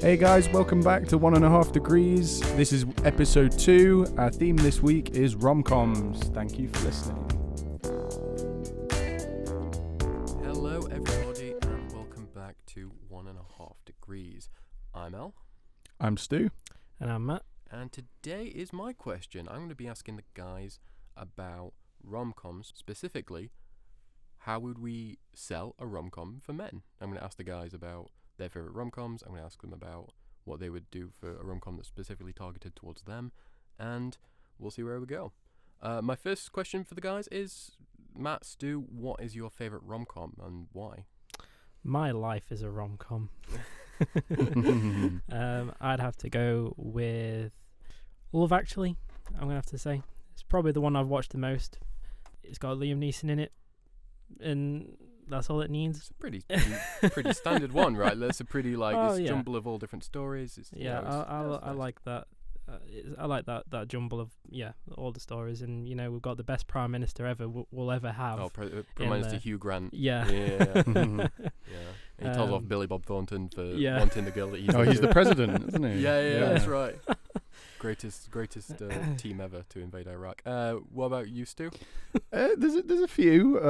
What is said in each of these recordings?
Hey guys, welcome back to 1.5 Degrees. This is episode 2. Our theme this week is Romcoms. Thank you for listening. Hello everybody and welcome back to 1.5 Degrees. I'm El. I'm Stu. And I'm Matt. And today is my question. I'm going to be asking the guys about rom-coms, specifically, how would we sell a rom-com for men? I'm going to ask the guys about their favourite rom-coms. I'm going to ask them about what they would do for a rom-com that's specifically targeted towards them, and we'll see where we go. My first question for the guys is, Matt, Stu, what is your favourite rom-com and why? My life is a rom-com. I'd have to go with Love Actually, I'm going to have to say. It's probably the one I've watched the most. It's got Liam Neeson in it, and that's all it needs. It's a pretty standard one, right? That's a pretty jumble of all different stories. I like that. I like that jumble of all the stories, and we've got the best Prime Minister ever we'll ever have. Oh, Prime Minister Hugh Grant. Yeah. Yeah. He tells off Billy Bob Thornton for wanting the girl that he's. Oh, he's the president, isn't he? Yeah, that's right. Greatest team ever to invade Iraq. What about you, Stu? There's a few.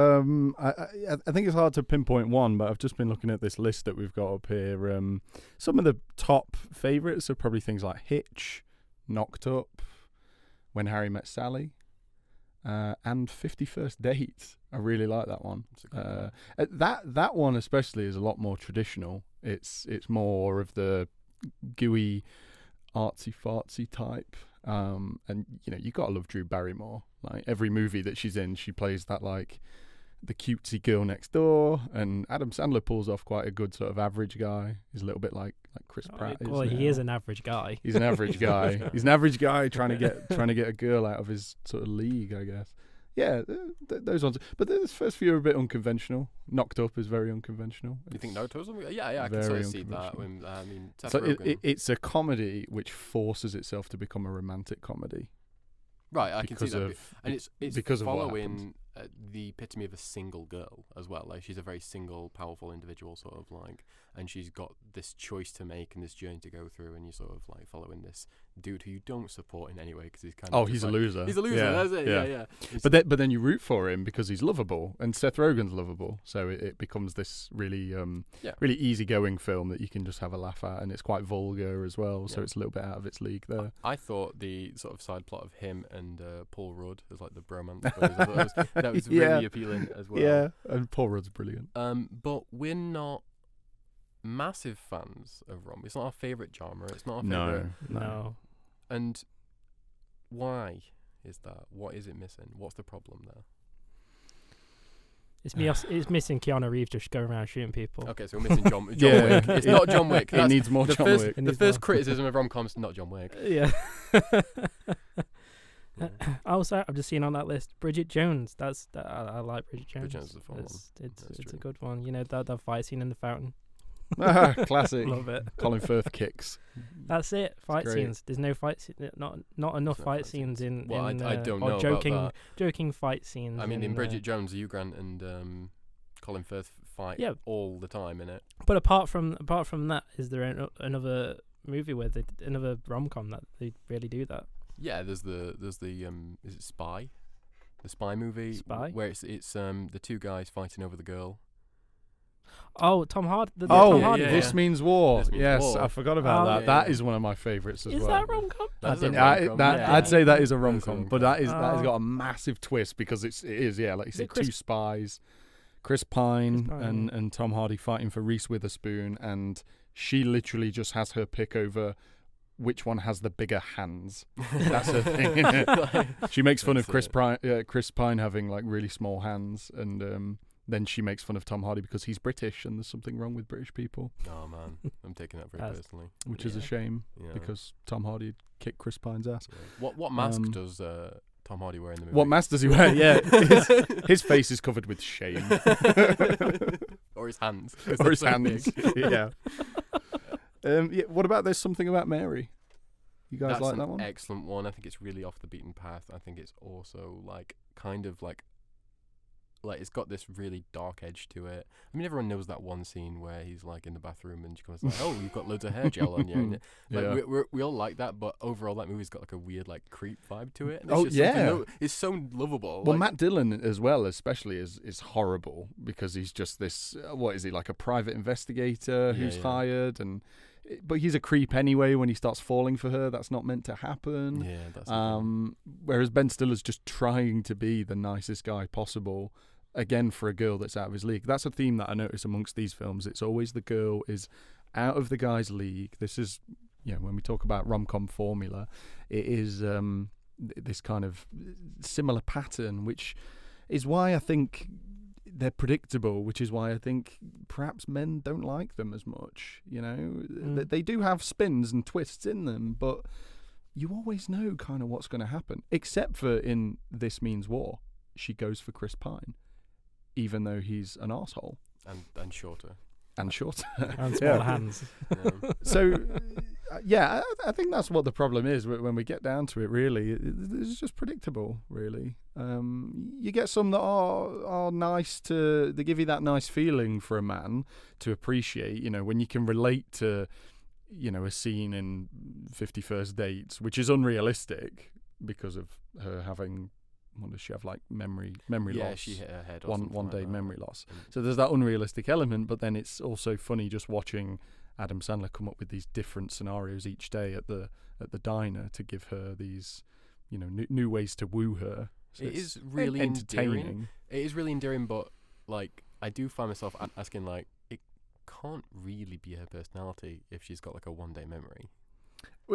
I think it's hard to pinpoint one, but I've just been looking at this list that we've got up here. Some of the top favourites are probably things like Hitch, Knocked Up, When Harry Met Sally, and 51st Dates. I really like that one. That one especially is a lot more traditional. It's more of the gooey, artsy fartsy type, and you gotta love Drew Barrymore. Like every movie that she's in, she plays that like the cutesy girl next door, and Adam Sandler pulls off quite a good sort of average guy. He's a little bit like Chris Pratt. Well, he is an average guy. He's an average guy. He's an average guy trying to get a girl out of his sort of league, I guess. Yeah, those ones. But the first few are a bit unconventional. Knocked Up is very unconventional. You think Knocked Up? Yeah, I can sort of see that. So it's a comedy which forces itself to become a romantic comedy. Right, I can see that. And it's because following the epitome of a single girl as well. Like she's a very single, powerful individual, sort of like, and she's got this choice to make and this journey to go through, and you're sort of like following this dude who you don't support in any way because he's kind of he's a loser. He's a loser. That's it. Yeah. But then you root for him because he's lovable, and Seth Rogen's lovable, so it becomes this really really easygoing film that you can just have a laugh at, and it's quite vulgar as well, so it's a little bit out of its league there. I thought the sort of side plot of him and Paul Rudd as like the bromance, that was really appealing as well. Yeah, and Paul Rudd's brilliant. But we're not massive fans of rom. It's not our favourite genre. It's not our favourite. No. And why is that? What is it missing? What's the problem there? It's missing Keanu Reeves just going around shooting people. Okay, so we're missing John Wick. It's not John Wick. It needs more John Wick. The first criticism of rom-coms, not John Wick. Yeah. Also, I've just seen on that list Bridget Jones. I like Bridget Jones. Bridget Jones is a fun one. It's a good one. That fight scene in the fountain. Classic. Love it. Colin Firth kicks. That's it. Fight scenes. There's no fight. Not enough fight scenes in. Well, I don't know about joking fight scenes. I mean, in Bridget Jones, Hugh Grant and Colin Firth fight all the time in it. But apart from that, is there another movie another rom-com that they really do that? Yeah, there's the is it Spy? The Spy movie. Spy? Where it's the two guys fighting over the girl. Oh, Tom Hardy. This Means War. Yes, War. I forgot about that. That is one of my favourites as well. Is that rom-com? I'd say that is a rom-com, but that has got a massive twist because it is like you said, two spies, Chris Pine and Tom Hardy fighting for Reese Witherspoon, and she literally just has her pick over which one has the bigger hands. That's her thing. She makes fun of Chris Pine having like really small hands, and then she makes fun of Tom Hardy because he's British and there's something wrong with British people. Oh man, I'm taking that very personally. Which is a shame because Tom Hardy kicked Chris Pine's ass. Yeah. What mask does Tom Hardy wear in the movie? What mask does he wear? Yeah, his face is covered with shame. Or his hands. Or his hands. Yeah. What about There's Something About Mary? You guys like that one? That's an excellent one. I think it's really off the beaten path. I think it's also like kind of like like it's got this really dark edge to it. I mean, everyone knows that one scene where he's like in the bathroom and she goes like, "Oh, you've got loads of hair gel on you." And like we all like that, but overall that movie's got like a weird like creep vibe to it. And it's it's so lovable. Well, Matt Dillon as well, especially, is horrible because he's just this. What is he, like a private investigator who's hired but he's a creep anyway when he starts falling for her. That's not meant to happen. Yeah, that's whereas Ben Stiller's just trying to be the nicest guy possible, again, for a girl that's out of his league. That's a theme that I notice amongst these films. It's always the girl is out of the guy's league. This is, when we talk about rom-com formula, it is this kind of similar pattern, which is why I think they're predictable, which is why I think perhaps men don't like them as much. They do have spins and twists in them, but you always know kind of what's going to happen, except for in This Means War. She goes for Chris Pine, even though he's an arsehole. And shorter. And shorter. And smaller hands. So, I think that's what the problem is when we get down to it, really. It's just predictable, really. You get some that are nice they give you that nice feeling for a man to appreciate, when you can relate to, a scene in 50 First Dates, which is unrealistic because of her having... What does she have, like memory loss? Yeah, she hit her head. One day memory loss. So there's that unrealistic element, but then it's also funny just watching Adam Sandler come up with these different scenarios each day at the diner to give her these, new ways to woo her. So it is really entertaining. Endearing. It is really endearing, but like I do find myself asking, like, it can't really be her personality if she's got like a one-day memory.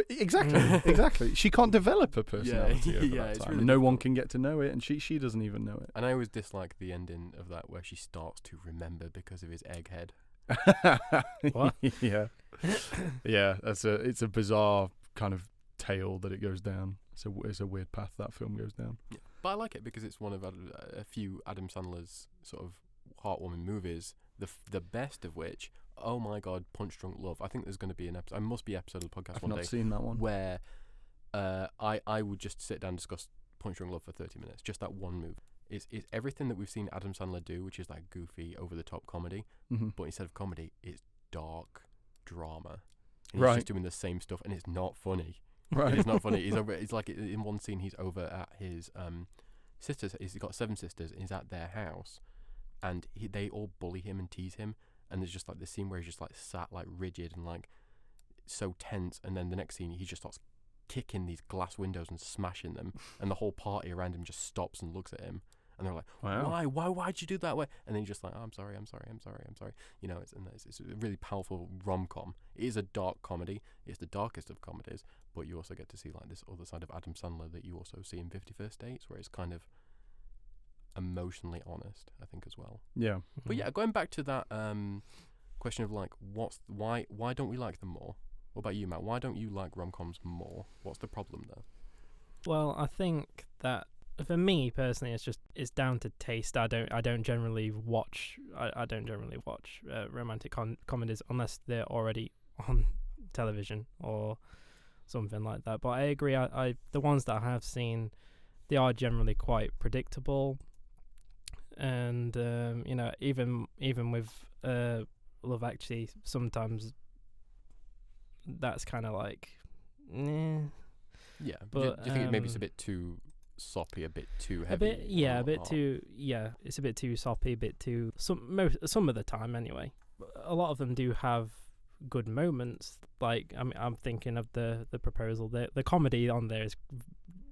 Exactly. She can't develop a personality over that it's time. really no one can get to know it, and she doesn't even know it. And I always dislike the ending of that where she starts to remember because of his egghead. What? Yeah. It's a bizarre kind of tale that it goes down. It's a weird path that film goes down. Yeah. But I like it because it's one of a few Adam Sandler's sort of heartwarming movies. The best of which, oh my God, Punch Drunk Love. I think there's going to be an episode. I must be an episode of the podcast one day. I've not seen that one. Where I would just sit down and discuss Punch Drunk Love for 30 minutes. Just that one movie. It's everything that we've seen Adam Sandler do, which is like goofy, over the top comedy. Mm-hmm. But instead of comedy, it's dark drama. And he's just doing the same stuff, and it's not funny. Right. It's not funny. It's like in one scene he's over at his sisters. He's got 7 sisters, and he's at their house, and they all bully him and tease him. And there's just like this scene where he's just like sat like rigid and like so tense, and then the next scene he just starts kicking these glass windows and smashing them, and the whole party around him just stops and looks at him, and they're like, wow. why'd you do that way? And then he's just like, oh, I'm sorry. It's a really powerful rom-com. It is a dark comedy. It's the darkest of comedies, but you also get to see like this other side of Adam Sandler that you also see in 50 First Dates, where it's kind of emotionally honest, I think, as well. Yeah. But yeah, going back to that question of like, why don't we like them more? What about you, Matt? Why don't you like rom-coms more? What's the problem there? Well, I think that for me personally, it's down to taste. I don't generally watch romantic comedies unless they're already on television or something like that. But I agree. I the ones that I have seen, they are generally quite predictable, and even with Love Actually, sometimes that's kind of like, yeah. But do you think maybe it's a bit too soppy, a bit too heavy? It's a bit too soppy, a bit too some of the time anyway. A lot of them do have good moments. Like I'm thinking of the Proposal. The comedy on there is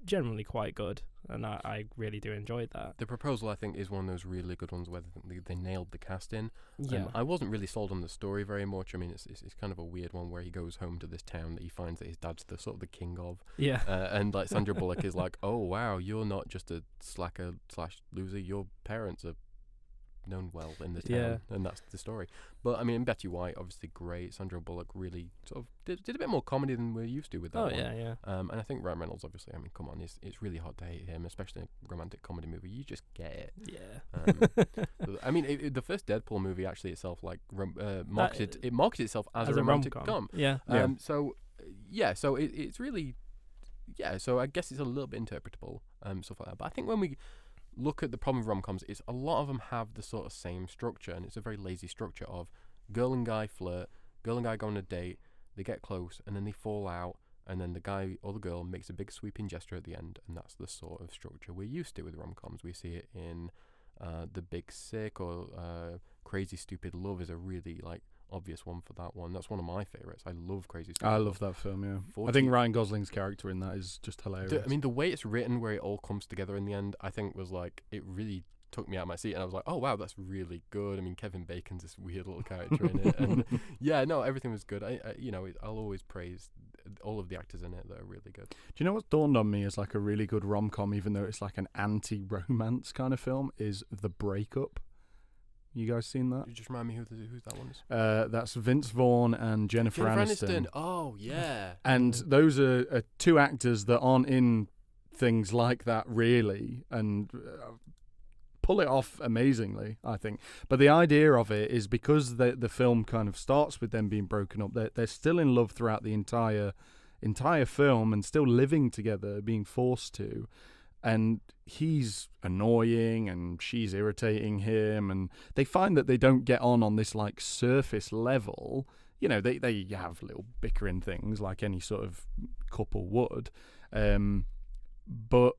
generally quite good, and I really do enjoy that. The Proposal, I think, is one of those really good ones where they nailed the casting. Yeah. I wasn't really sold on the story very much. I mean, it's kind of a weird one where he goes home to this town that he finds that his dad's the sort of the king of. Yeah. And like Sandra Bullock is like, oh wow, you're not just a slacker / loser. Your parents are known well in the town, and that's the story. But I mean, Betty White, obviously great. Sandra Bullock really sort of did a bit more comedy than we're used to with that one. Yeah. And I think Ryan Reynolds, obviously, I mean, come on, it's really hard to hate him, especially in a romantic comedy movie. You just get it. Yeah. I mean, the first Deadpool movie actually itself marketed itself as a romantic com. Yeah. So it's really, so I guess it's a little bit interpretable, stuff like that. But I think when we look at the problem with rom-coms, is a lot of them have the sort of same structure, and it's a very lazy structure of girl and guy flirt, girl and guy go on a date, they get close, and then they fall out, and then the guy or the girl makes a big sweeping gesture at the end, and that's the sort of structure we're used to with rom-coms. We see it in The Big Sick, or Crazy Stupid Love is a really like obvious one for that one. That's one of my favorites. I love Crazy Stupid Love. I love that film, yeah. I think Ryan Gosling's character in that is just hilarious. I mean, the way it's written, where it all comes together in the end, I think was like, it really took me out of my seat, and I was like, oh wow, that's really good. I mean, Kevin Bacon's this weird little character in it, and yeah, no, everything was good. I'll always praise all of the actors in it that are really good. Do you know what's dawned on me as like a really good rom-com, even though it's like an anti-romance kind of film, is The Breakup? You guys seen that? Could you just remind me who's that one is? That's Vince Vaughn and Jennifer Aniston. Oh yeah. And those are two actors that aren't in things like that really, and pull it off amazingly, I think. But the idea of it is because the film kind of starts with them being broken up, they're still in love throughout the entire film and still living together, being forced to. And he's annoying and she's irritating him, and they find that they don't get on this like surface level. You know, they have little bickering things like any sort of couple would, but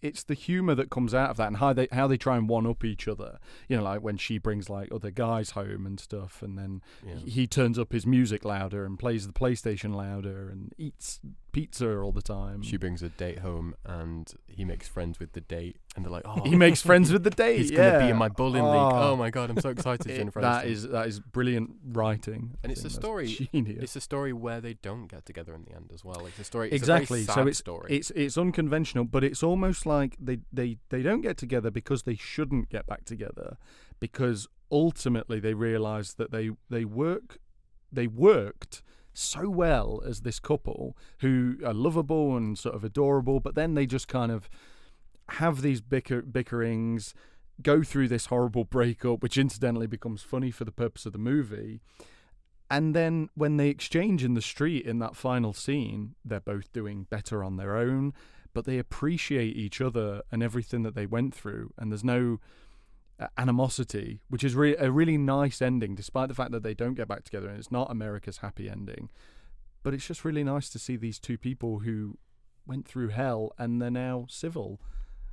it's the humour that comes out of that, and how they try and one up each other. You know, like when she brings like other guys home and stuff, and then he turns up his music louder and plays the PlayStation louder and eats pizza all the time. She brings a date home and he makes friends with the date, and they're like, oh, he makes friends with the date. He's gonna be in my bowling league. Oh my god, I'm so excited, Jennifer Aniston. That is brilliant writing. And it's a story. Genius. It's a story where they don't get together in the end as well. It's a story. Exactly. It's a very sad story. It's unconventional, but it's almost like they don't get together because they shouldn't get back together, because ultimately they realise that they worked so well as this couple who are lovable and sort of adorable, but then they just kind of have these bickerings, go through this horrible breakup, which incidentally becomes funny for the purpose of the movie. And then when they exchange in the street in that final scene, they're both doing better on their own, but they appreciate each other and everything that they went through, and there's no animosity, which is a really nice ending, despite the fact that they don't get back together, and it's not America's happy ending. But it's just really nice to see these two people who went through hell and they're now civil.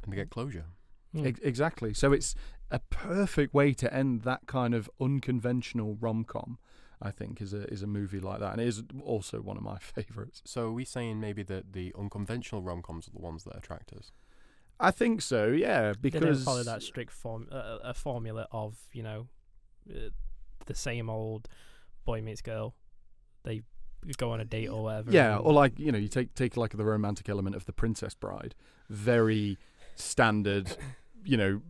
And they get closure. Exactly. So it's a perfect way to end that kind of unconventional rom-com, I think, is a movie like that. And it is also one of my favourites. So are we saying maybe that the unconventional rom-coms are the ones that attract us? I think so, yeah, because they don't follow that strict formula of, you know, the same old boy meets girl. They go on a date or whatever. Yeah, or like, you know, you take like the romantic element of The Princess Bride, very standard, you know,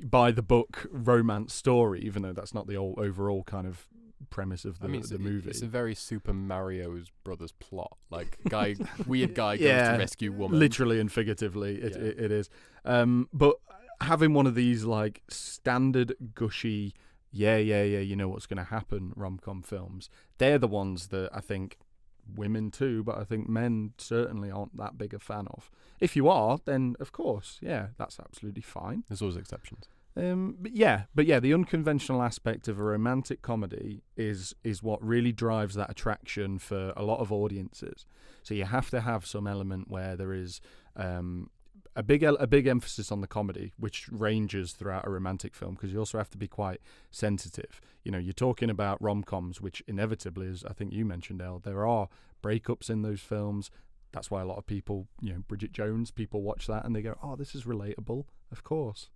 by the book romance story, even though that's not the overall kind of premise of the movie. It's a very Super Mario's Brothers plot. Like weird guy goes to rescue woman. Literally and figuratively, it is. But having one of these like standard gushy, you know what's going to happen rom-com films, they're the ones that I think women too, but I think men certainly aren't that big a fan of. If you are, then of course, yeah, that's absolutely fine. There's always exceptions. But the unconventional aspect of a romantic comedy is what really drives that attraction for a lot of audiences. So you have to have some element where there is a big emphasis on the comedy, which ranges throughout a romantic film, because you also have to be quite sensitive. You know, you're talking about rom-coms, which inevitably, as I think you mentioned, Elle, there are breakups in those films. That's why a lot of people, you know, Bridget Jones, people watch that and they go, oh, this is relatable, of course.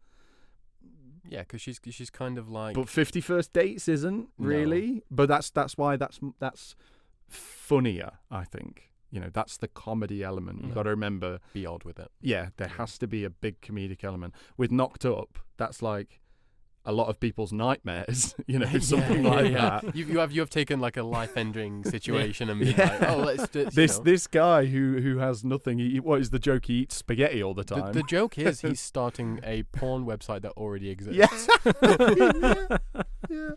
Yeah, because she's kind of like. But 50 First Dates isn't really. No. But that's why that's funnier, I think. You know, that's the comedy element. You've got to remember. Be odd with it. Yeah, there has to be a big comedic element. With Knocked Up, that's like a lot of people's nightmares. You know, something like that. You have taken like a life-ending situation and been like, oh, let's do this guy who has nothing. What is the joke? He eats spaghetti all the time. The joke is he's starting a porn website that already exists. Yeah.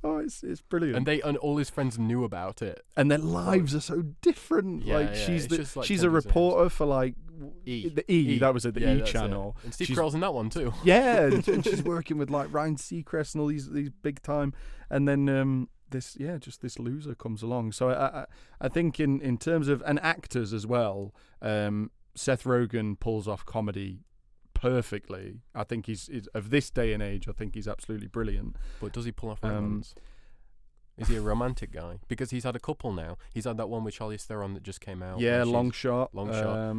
Oh, it's brilliant. And all his friends knew about it. And their lives are so different. Yeah, like she's a reporter for like E. The E. That was at the Yeah, E that's it. channel. And Steve She's- Carell's in that one too. Yeah, and she's working with like Ryan Seacrest and all these big time, and then just this loser comes along. So I think in terms of and actors as well, Seth Rogen pulls off comedy perfectly. I think he's of this day and age. I think he's absolutely brilliant. But does he pull off romance? Is he a romantic guy? Because he's had a couple now. He's had that one with Charlize Theron that just came out. Yeah, where Long she's- Shot. Long Shot.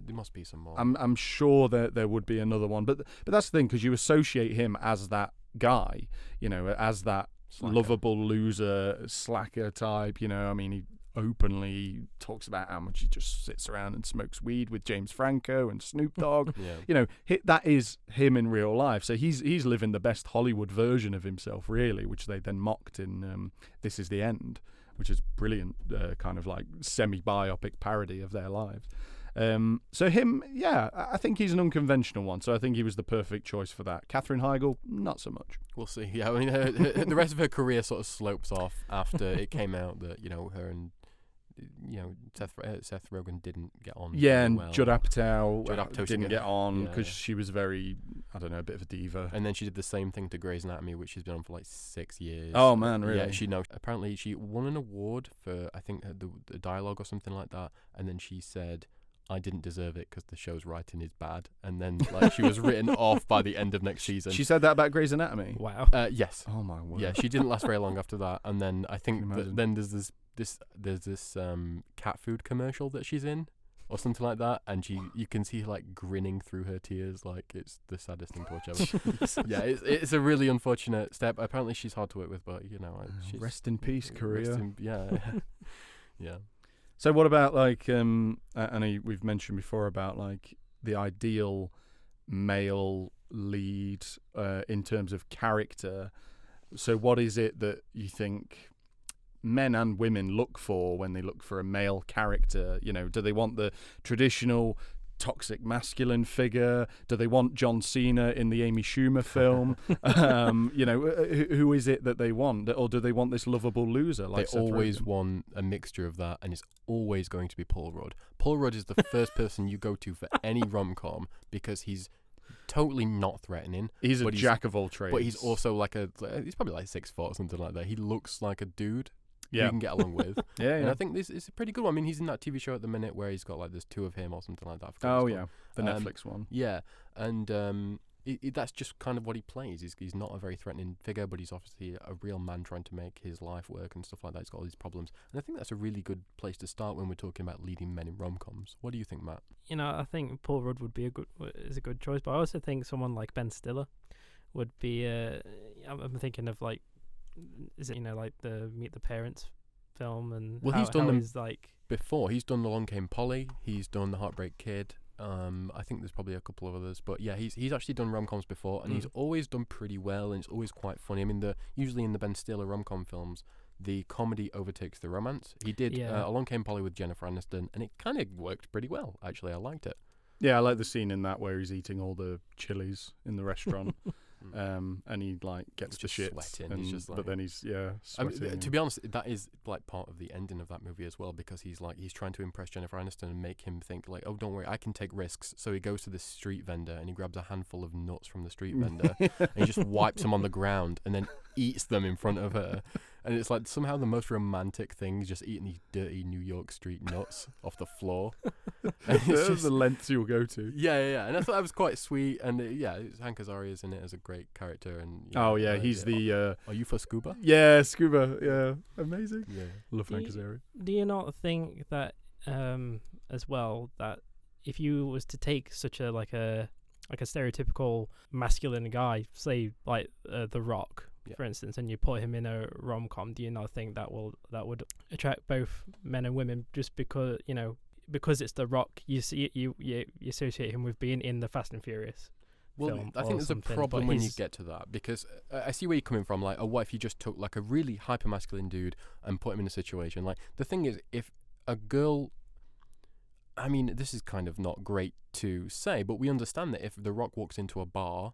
There must be some more. I'm sure that there would be another one, but that's the thing, because you associate him as that guy, as that Slacker. lovable loser, slacker type. I mean, he openly talks about how much he just sits around and smokes weed with James Franco and Snoop Dogg. Yeah. That is him in real life. So he's living the best Hollywood version of himself, really, which they then mocked in This Is the End, which is brilliant, kind of like semi-biopic parody of their lives. So him, yeah, I think he's an unconventional one. So I think he was the perfect choice for that. Katherine Heigl, not so much. We'll see. Yeah, I mean, the rest of her career sort of slopes off after it came out that her and Seth Rogen didn't get on. Yeah, very and well. Judd Apatow Apatow didn't get on yeah, because yeah. she was very, I don't know, a bit of a diva. And then she did the same thing to Grey's Anatomy, which she's been on for like 6 years. Oh man, really? Yeah, apparently she won an award for, I think, the dialogue or something like that. And then she said, I didn't deserve it because the show's writing is bad. And then she was written off by the end of next season. She said that about Grey's Anatomy? Wow. Yes. Oh my word. Yeah, she didn't last very long after that. And then I think Can you imagine? then there's this cat food commercial that she's in or something like that, and you can see her like grinning through her tears, like it's the saddest thing to watch ever. Yeah, it's a really unfortunate step. Apparently she's hard to work with, but she's, Rest in peace, career. Yeah. Yeah. So what about I know we've mentioned before about like the ideal male lead in terms of character. So what is it that you think men and women look for when they look for a male character? Do they want the traditional toxic masculine figure? Do they want John Cena in the Amy Schumer film? Who is it that they want? Or do they want this lovable loser like They Seth always Rogen? want a mixture of that, and it's always going to be Paul Rudd. Paul Rudd is the first person you go to for any rom-com because he's totally not threatening. He's a but jack of all trades. But he's also he's probably like 6 foot or something like that. He looks like a dude yeah. you can get along with. Yeah, And yeah. I think this is a pretty good one. I mean, he's in that TV show at the minute where he's got like there's 2 of him or something like that. I forgot Oh what it's yeah, called. the Um, Netflix one. Yeah, and that's just kind of what he plays. He's not a very threatening figure, but he's obviously a real man trying to make his life work and stuff like that. He's got all these problems, and I think that's a really good place to start when we're talking about leading men in rom-coms. What do you think, Matt? I think Paul Rudd would be a good choice, but I also think someone like Ben Stiller would be. I'm thinking of like, is it like the Meet the Parents film and Well, he's done them he's like. Before he's done Along Came Polly, he's done The Heartbreak Kid. I think there's probably a couple of others, but yeah, he's actually done rom-coms before, and he's always done pretty well, and it's always quite funny. I mean, usually in the Ben Stiller rom-com films, the comedy overtakes the romance. He did Along Came Polly with Jennifer Aniston, and it kind of worked pretty well. Actually, I liked it. Yeah, I like the scene in that where he's eating all the chilies in the restaurant, and he like gets the just shits, sweating. He's just but then he's I mean, sweating. to be honest, that is like part of the ending of that movie as well, because he's trying to impress Jennifer Aniston and make him think like, oh, don't worry, I can take risks. So he goes to this street vendor and he grabs a handful of nuts from the street vendor and he just wipes them on the ground and then eats them in front of her. And it's like somehow the most romantic thing is just eating these dirty New York street nuts off the floor. And it's just, the lengths you'll go to. yeah. And I thought that was quite sweet. And Hank Azaria is in it as a great character. And He's the Are you for scuba? scuba. Yeah, amazing. Yeah. Love Hank Azaria. Do you not think that as well, that if you was to take such a stereotypical masculine guy, say like The Rock, for instance, and you put him in a rom-com, do you not think that would attract both men and women just because because it's The Rock, you see you associate him with being in the Fast and Furious film? I think there's a problem when you get to that, because I see where you're coming from. Like, what if you just took like a really hyper masculine dude and put him in a situation? Like, the thing is, if a girl, I mean, this is kind of not great to say, but we understand that if The Rock walks into a bar,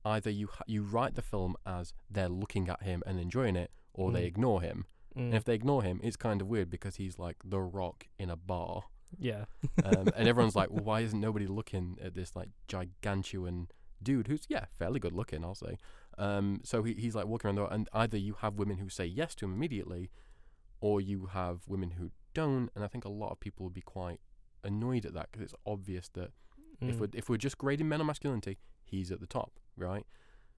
either you write the film as they're looking at him and enjoying it, or they ignore him. And if they ignore him, it's kind of weird because he's like The Rock in a bar. Yeah. And everyone's like, well, why isn't nobody looking at this like gigantuan dude who's fairly good looking, I'll say. So he's like walking around there, and either you have women who say yes to him immediately, or you have women who don't. And I think a lot of people would be quite annoyed at that because it's obvious that if we're just grading men on masculinity, he's at the top, right?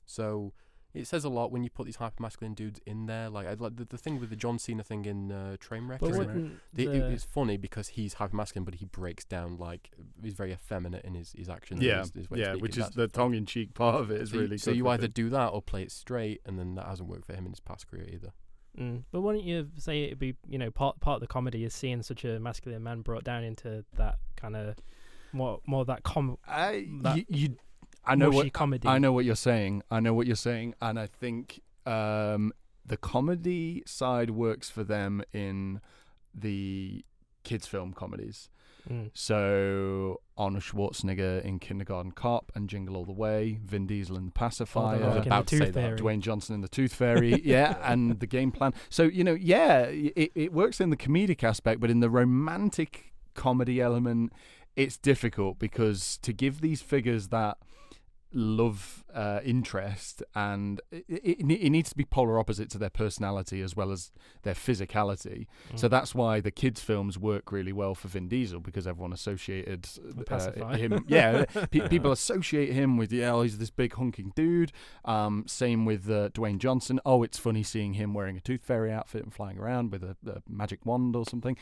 So it says a lot when you put these hyper-masculine dudes in there. Like the thing with the John Cena thing in Trainwreck. It's funny because he's hyper-masculine, but he breaks down like he's very effeminate in his actions. Yeah, his way of speaking. which is the tongue-in-cheek part of it is really. So you either do that or play it straight, and then that hasn't worked for him in his past career either. But wouldn't you say it'd be part of the comedy is seeing such a masculine man brought down into that kind of more that I know what comedy. I know what you're saying. And I think the comedy side works for them in the kids' film comedies. So Arnold Schwarzenegger in Kindergarten Cop and Jingle All the Way, Vin Diesel in The Pacifier, I was about to say that. Dwayne Johnson in The Tooth Fairy, and The Game Plan. So it works in the comedic aspect, but in the romantic comedy element, it's difficult because to give these figures that love interest, and it needs to be polar opposite to their personality as well as their physicality. So that's why the kids films work really well for Vin Diesel, because everyone associated him people associate him with he's this big hunking dude. Same with Dwayne Johnson. It's funny seeing him wearing a Tooth Fairy outfit and flying around with a magic wand or something.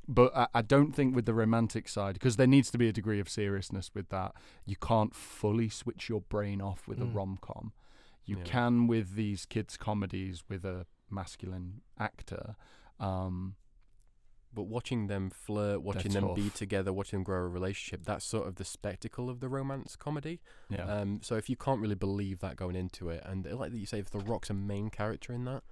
But I don't think with the romantic side, because there needs to be a degree of seriousness with that. You can't fully switch your brain off with a rom-com. You can with these kids' comedies with a masculine actor. But watching them flirt, watching them be together, watching them grow a relationship, that's sort of the spectacle of the romance comedy. Yeah. So if you can't really believe that going into it, and like you say, if The Rock's a main character in that,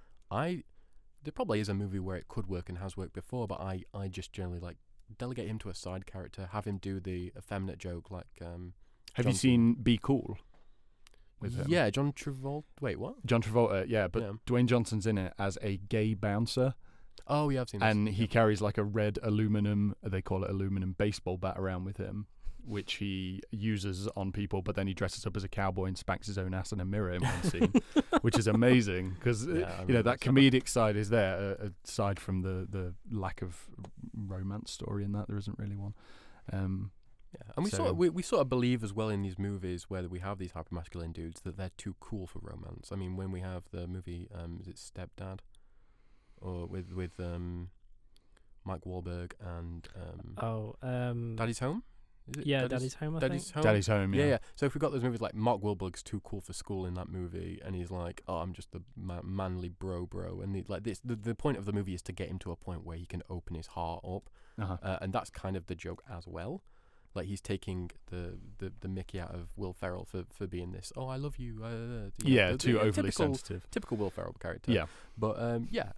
there probably is a movie where it could work and has worked before, but I just generally like delegate him to a side character, have him do the effeminate joke like... Have you seen Be Cool? With him? Yeah, John Travolta. Wait, what? John Travolta, but Dwayne Johnson's in it as a gay bouncer. Oh, yeah, I've seen this. And he carries like a red they call it aluminum baseball bat around with him, which he uses on people, but then he dresses up as a cowboy and spanks his own ass in a mirror in one scene, which is amazing because that comedic side is there, aside from the lack of romance story in that. There isn't really one. And we sort of believe as well in these movies where we have these hypermasculine dudes that they're too cool for romance. I mean, when we have the movie, is it Stepdad, or with Mike Wahlberg and Daddy's Home? Is it Daddy's Home. Daddy's Home. Yeah. So if we've got those movies like Mark Wahlberg's too cool for school in that movie, and he's like, I'm just the manly bro, and like this. The point of the movie is to get him to a point where he can open his heart up, and that's kind of the joke as well. Like he's taking the Mickey out of Will Ferrell for being this. I love you. Too overly sensitive. Typical Will Ferrell character. Yeah. But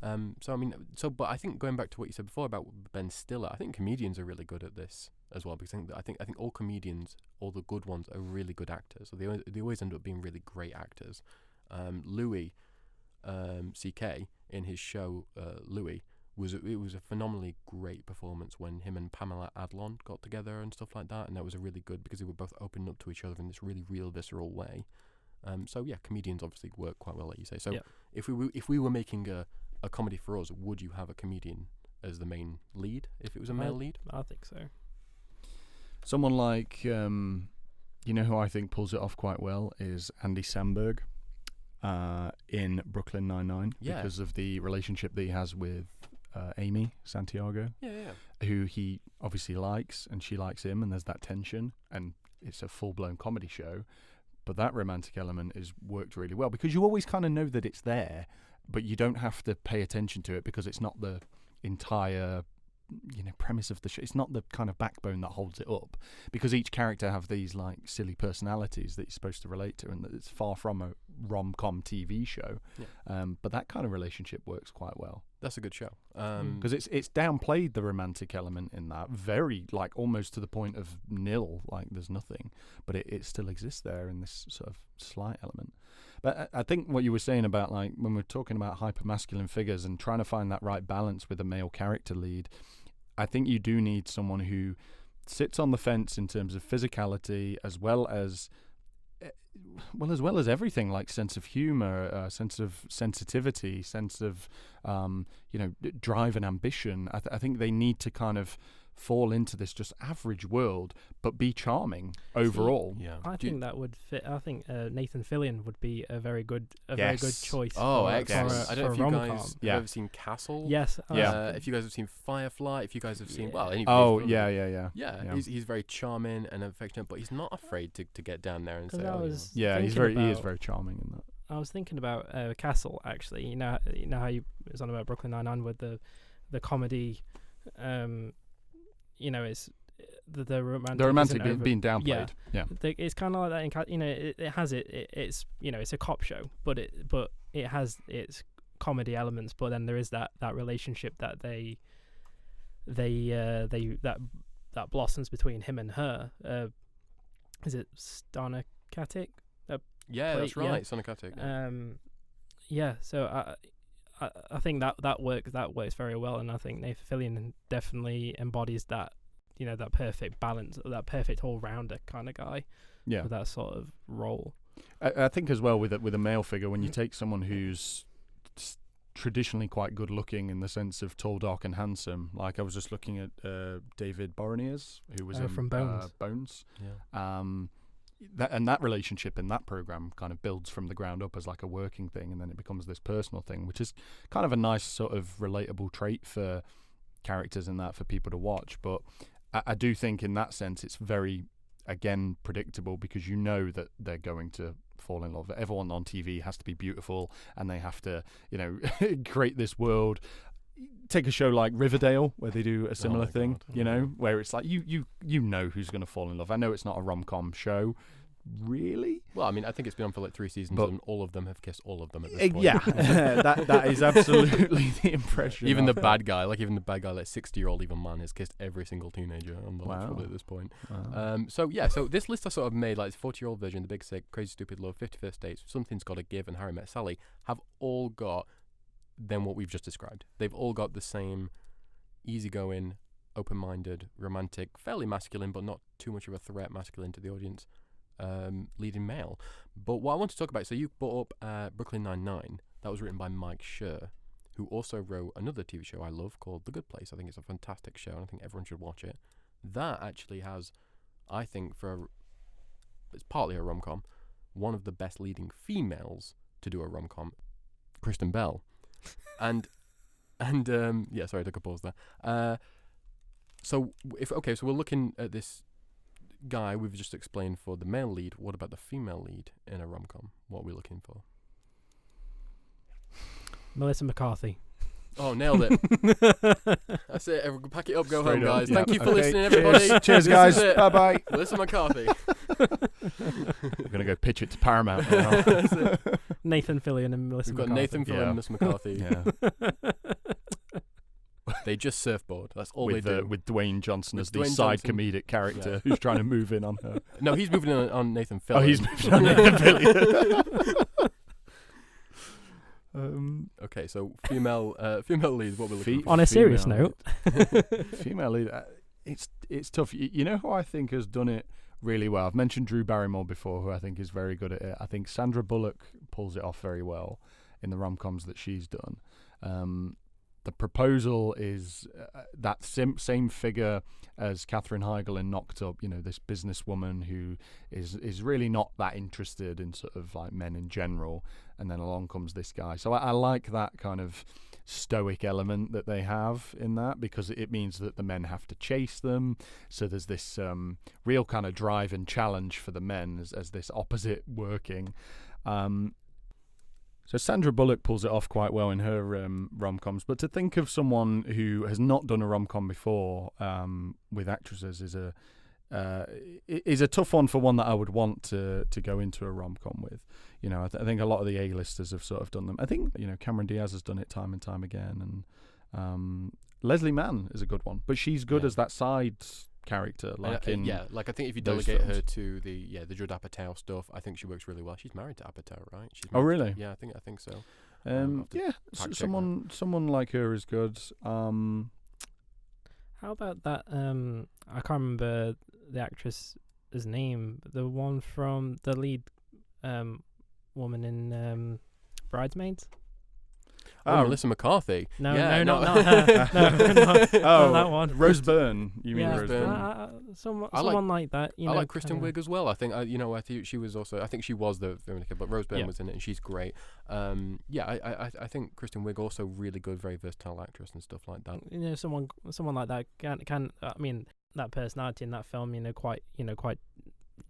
but I think going back to what you said before about Ben Stiller, I think comedians are really good at this as well, because I think all comedians, all the good ones, are really good actors. So they always end up being really great actors. Louis C.K. in his show Louis. It was a phenomenally great performance when him and Pamela Adlon got together and stuff like that, and that was a really good because they were both opening up to each other in this really real, visceral way. Comedians obviously work quite well, like you say. So if we were making a comedy for us, would you have a comedian as the main lead if it was a male lead? I think so. Someone like who I think pulls it off quite well is Andy Samberg in Brooklyn Nine-Nine, because of the relationship that he has with Amy Santiago, who he obviously likes, and she likes him, and there's that tension, and it's a full-blown comedy show, but that romantic element is worked really well because you always kind of know that it's there, but you don't have to pay attention to it because it's not the entire premise of the show. It's not the kind of backbone that holds it up, because each character have these like silly personalities that you're supposed to relate to, and it's far from a rom-com TV show. But that kind of relationship works quite well. That's a good show because it's downplayed the romantic element in that, very like almost to the point of nil, like there's nothing, but it still exists there in this sort of slight element. But I think what you were saying about like when we're talking about hyper masculine figures and trying to find that right balance with a male character lead, I think you do need someone who sits on the fence in terms of physicality, as well as everything, like sense of humor, sense of sensitivity, sense of drive and ambition. I think they need to kind of fall into this just average world, but be charming overall. Yeah. I think that would fit. I think Nathan Fillion would be a very good choice. Oh, for, excellent! for a, I don't know if for a you rom-com. guys have ever seen Castle. Yes. If you guys have seen Firefly, if you guys have seen any. Yeah. He's very charming and affectionate, but he's not afraid to get down there and say, he is very charming in that. I was thinking about Castle, actually. You know how you was on about Brooklyn Nine-Nine with the comedy. It's the romantic being downplayed. Yeah. It's kind of like that. It has it's it's a cop show, but it has its comedy elements. But then there is that relationship that that blossoms between him and her. Is it Stana Katic? That's right, Stana Katic. So I think that works very well, and I think Nathan Fillion definitely embodies that, that perfect balance, that perfect all-rounder kind of guy. Yeah, with that sort of role. I think as well with a male figure, when you take someone who's traditionally quite good looking in the sense of tall, dark, and handsome. Like I was just looking at David Boreanaz, who was from Bones. Bones. Yeah. That relationship in that program kind of builds from the ground up as like a working thing, and then it becomes this personal thing, which is kind of a nice sort of relatable trait for characters in that for people to watch. But I do think in that sense it's very, again, predictable, because you know that they're going to fall in love. Everyone on TV has to be beautiful, and they have to, create this world. Take a show like Riverdale, where they do a similar thing, where it's like you know who's going to fall in love. I know it's not a rom-com show, really. Well, I mean, I think it's been on for like 3 seasons, and all of them have kissed all of them at this point. Yeah, that is absolutely the impression. Even the bad guy, like 60-year-old even man, has kissed every single teenager on the life at this point. Wow. So this list I sort of made, like 40-year-old Virgin, The Big Sick, Crazy Stupid Love, 51st Dates, Something's Gotta Give, and Harry Met Sally, have all got then what we've just described. They've all got the same easygoing, open-minded, romantic, fairly masculine, but not too much of a threat masculine to the audience, leading male. But what I want to talk about, so you brought up Brooklyn Nine-Nine. That was written by Mike Schur, who also wrote another TV show I love called The Good Place. I think it's a fantastic show, and I think everyone should watch it. That actually has, I think, it's partly a rom-com, one of the best leading females to do a rom-com, Kristen Bell. And sorry, I took a pause there. So we're looking at this guy we've just explained for the male lead. What about the female lead in a rom-com? What are we looking for? Melissa McCarthy. Oh, nailed it. That's it. Everyone pack it up, go Straight home, up. guys. Yeah. Thank you for Okay. listening, everybody. Cheers, guys. Bye-bye. Melissa McCarthy. We're going to go pitch it to Paramount now. That's it. Nathan Fillion and Melissa We've got McCarthy. Nathan Fillion and Melissa McCarthy. Yeah. They just surfboard. That's all with, they do. with Dwayne Johnson as the Dwayne side Johnson. comedic character who's trying to move in on her. No, he's moving on Nathan Fillion. Oh, he's moving on Nathan Fillion. Okay, so female lead. What we're looking for. On a serious Female note, female lead. It's tough. You know who I think has done it really well? I've mentioned Drew Barrymore before, who I think is very good at it. I think Sandra Bullock pulls it off very well in the rom-coms that she's done. The Proposal is that same figure as Katherine Heigl in Knocked Up. This businesswoman who is really not that interested in sort of like men in general, and then along comes this guy. So I like that kind of stoic element that they have in that, because it means that the men have to chase them. So there's this real kind of drive and challenge for the men as this opposite working. So Sandra Bullock pulls it off quite well in her rom-coms, but to think of someone who has not done a rom-com before with actresses is a tough one, for one that I would want to go into a rom-com with. I think a lot of the A-listers have sort of done them. I think Cameron Diaz has done it time and time again, and Leslie Mann is a good one, but she's good as that side character, I think if you delegate her to the Judd Apatow stuff, I think she works really well. She's married to Apatow, right? Oh, really? Yeah, I think so. Someone like her is good. how How about that? I can't remember the actress's name. The one from the lead woman in Bridesmaids. Melissa McCarthy. No, Yeah, not her. not that one. Rose Byrne. You mean Yeah, Rose Byrne? Someone like that. I like Kristen Wiig as well. I think I think she was also. I think she was the Veronica, but Rose Byrne was in it, and she's great. I think Kristen Wiig also really good, very versatile actress and stuff like that. Someone like that can. I mean, that personality in that film, quite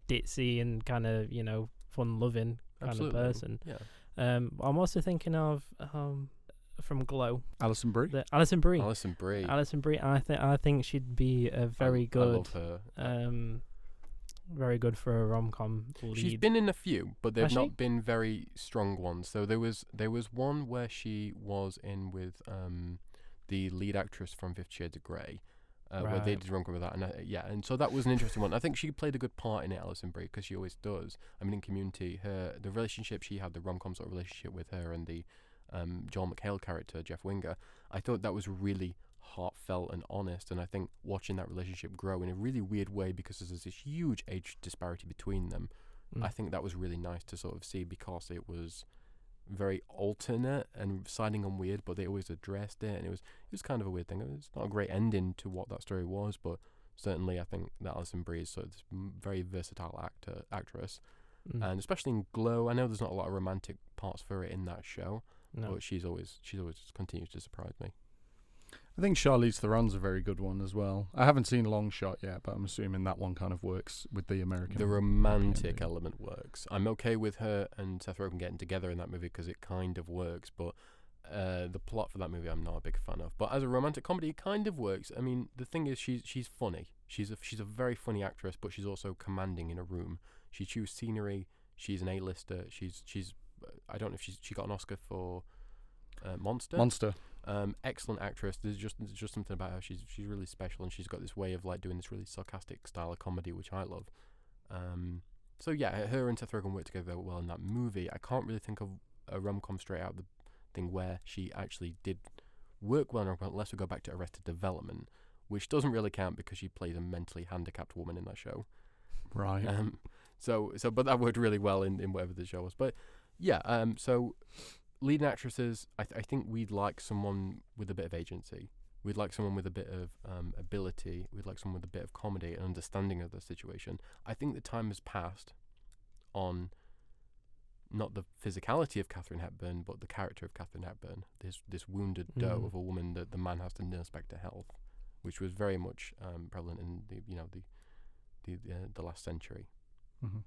ditzy and kind of fun-loving kind of person. Yeah. I'm also thinking of from Glow, Alison Brie. Alison Brie. Alison Brie. I think she'd be a very good. I love her. Very good for a rom-com lead. She's been in a few, but they've Has not she? been very strong ones. So there was one where she was in with the lead actress from 50 Shades of Grey. Where they did rom-com with that, and so that was an interesting one. I think she played a good part in it, Alison Brie, because she always does. I mean, in Community, the relationship she had, the rom-com sort of relationship with her and the Joel McHale character, Jeff Winger, I thought that was really heartfelt and honest, and I think watching that relationship grow in a really weird way, because there's this huge age disparity between them, I think that was really nice to sort of see, because it was very alternate and siding on weird, but they always addressed it, and it was kind of a weird thing. It's not a great ending to what that story was, but certainly I think that Alison Brie is sort of this very versatile actress, and especially in Glow, I know there's not a lot of romantic parts for it in that show, but she's always continues to surprise me. I think Charlize Theron's a very good one as well. I haven't seen Long Shot yet, but I'm assuming that one kind of works with the American. The romantic element works. I'm okay with her and Seth Rogen getting together in that movie because it kind of works, but the plot for that movie I'm not a big fan of. But as a romantic comedy, it kind of works. I mean, the thing is, she's funny. She's a very funny actress, but she's also commanding in a room. She chews scenery. She's an A-lister. She's I don't know if she got an Oscar for Monster. Excellent actress. There's just something about her. She's really special, and she's got this way of like doing this really sarcastic style of comedy, which I love. So yeah, her and Seth Rogen work together well in that movie. I can't really think of a rom-com straight out of the thing where she actually did work well in a rom-com, unless we go back to Arrested Development, which doesn't really count because she plays a mentally handicapped woman in that show. Right. But that worked really well in whatever the show was. But yeah, so leading actresses, I think we'd like someone with a bit of agency. We'd like someone with a bit of ability. We'd like someone with a bit of comedy and understanding of the situation. I think the time has passed on not the physicality of Katharine Hepburn, but the character of Katharine Hepburn. This wounded doe of a woman that the man has to nurse back to health, which was very much prevalent in the last century. Mm-hmm.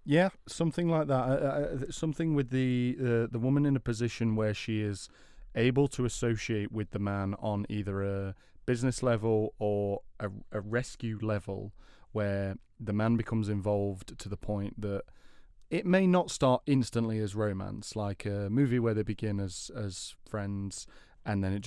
Yeah, something like that. Something with the woman in a position where she is able to associate with the man on either a business level or a rescue level, where the man becomes involved to the point that it may not start instantly as romance, like a movie where they begin as friends and then it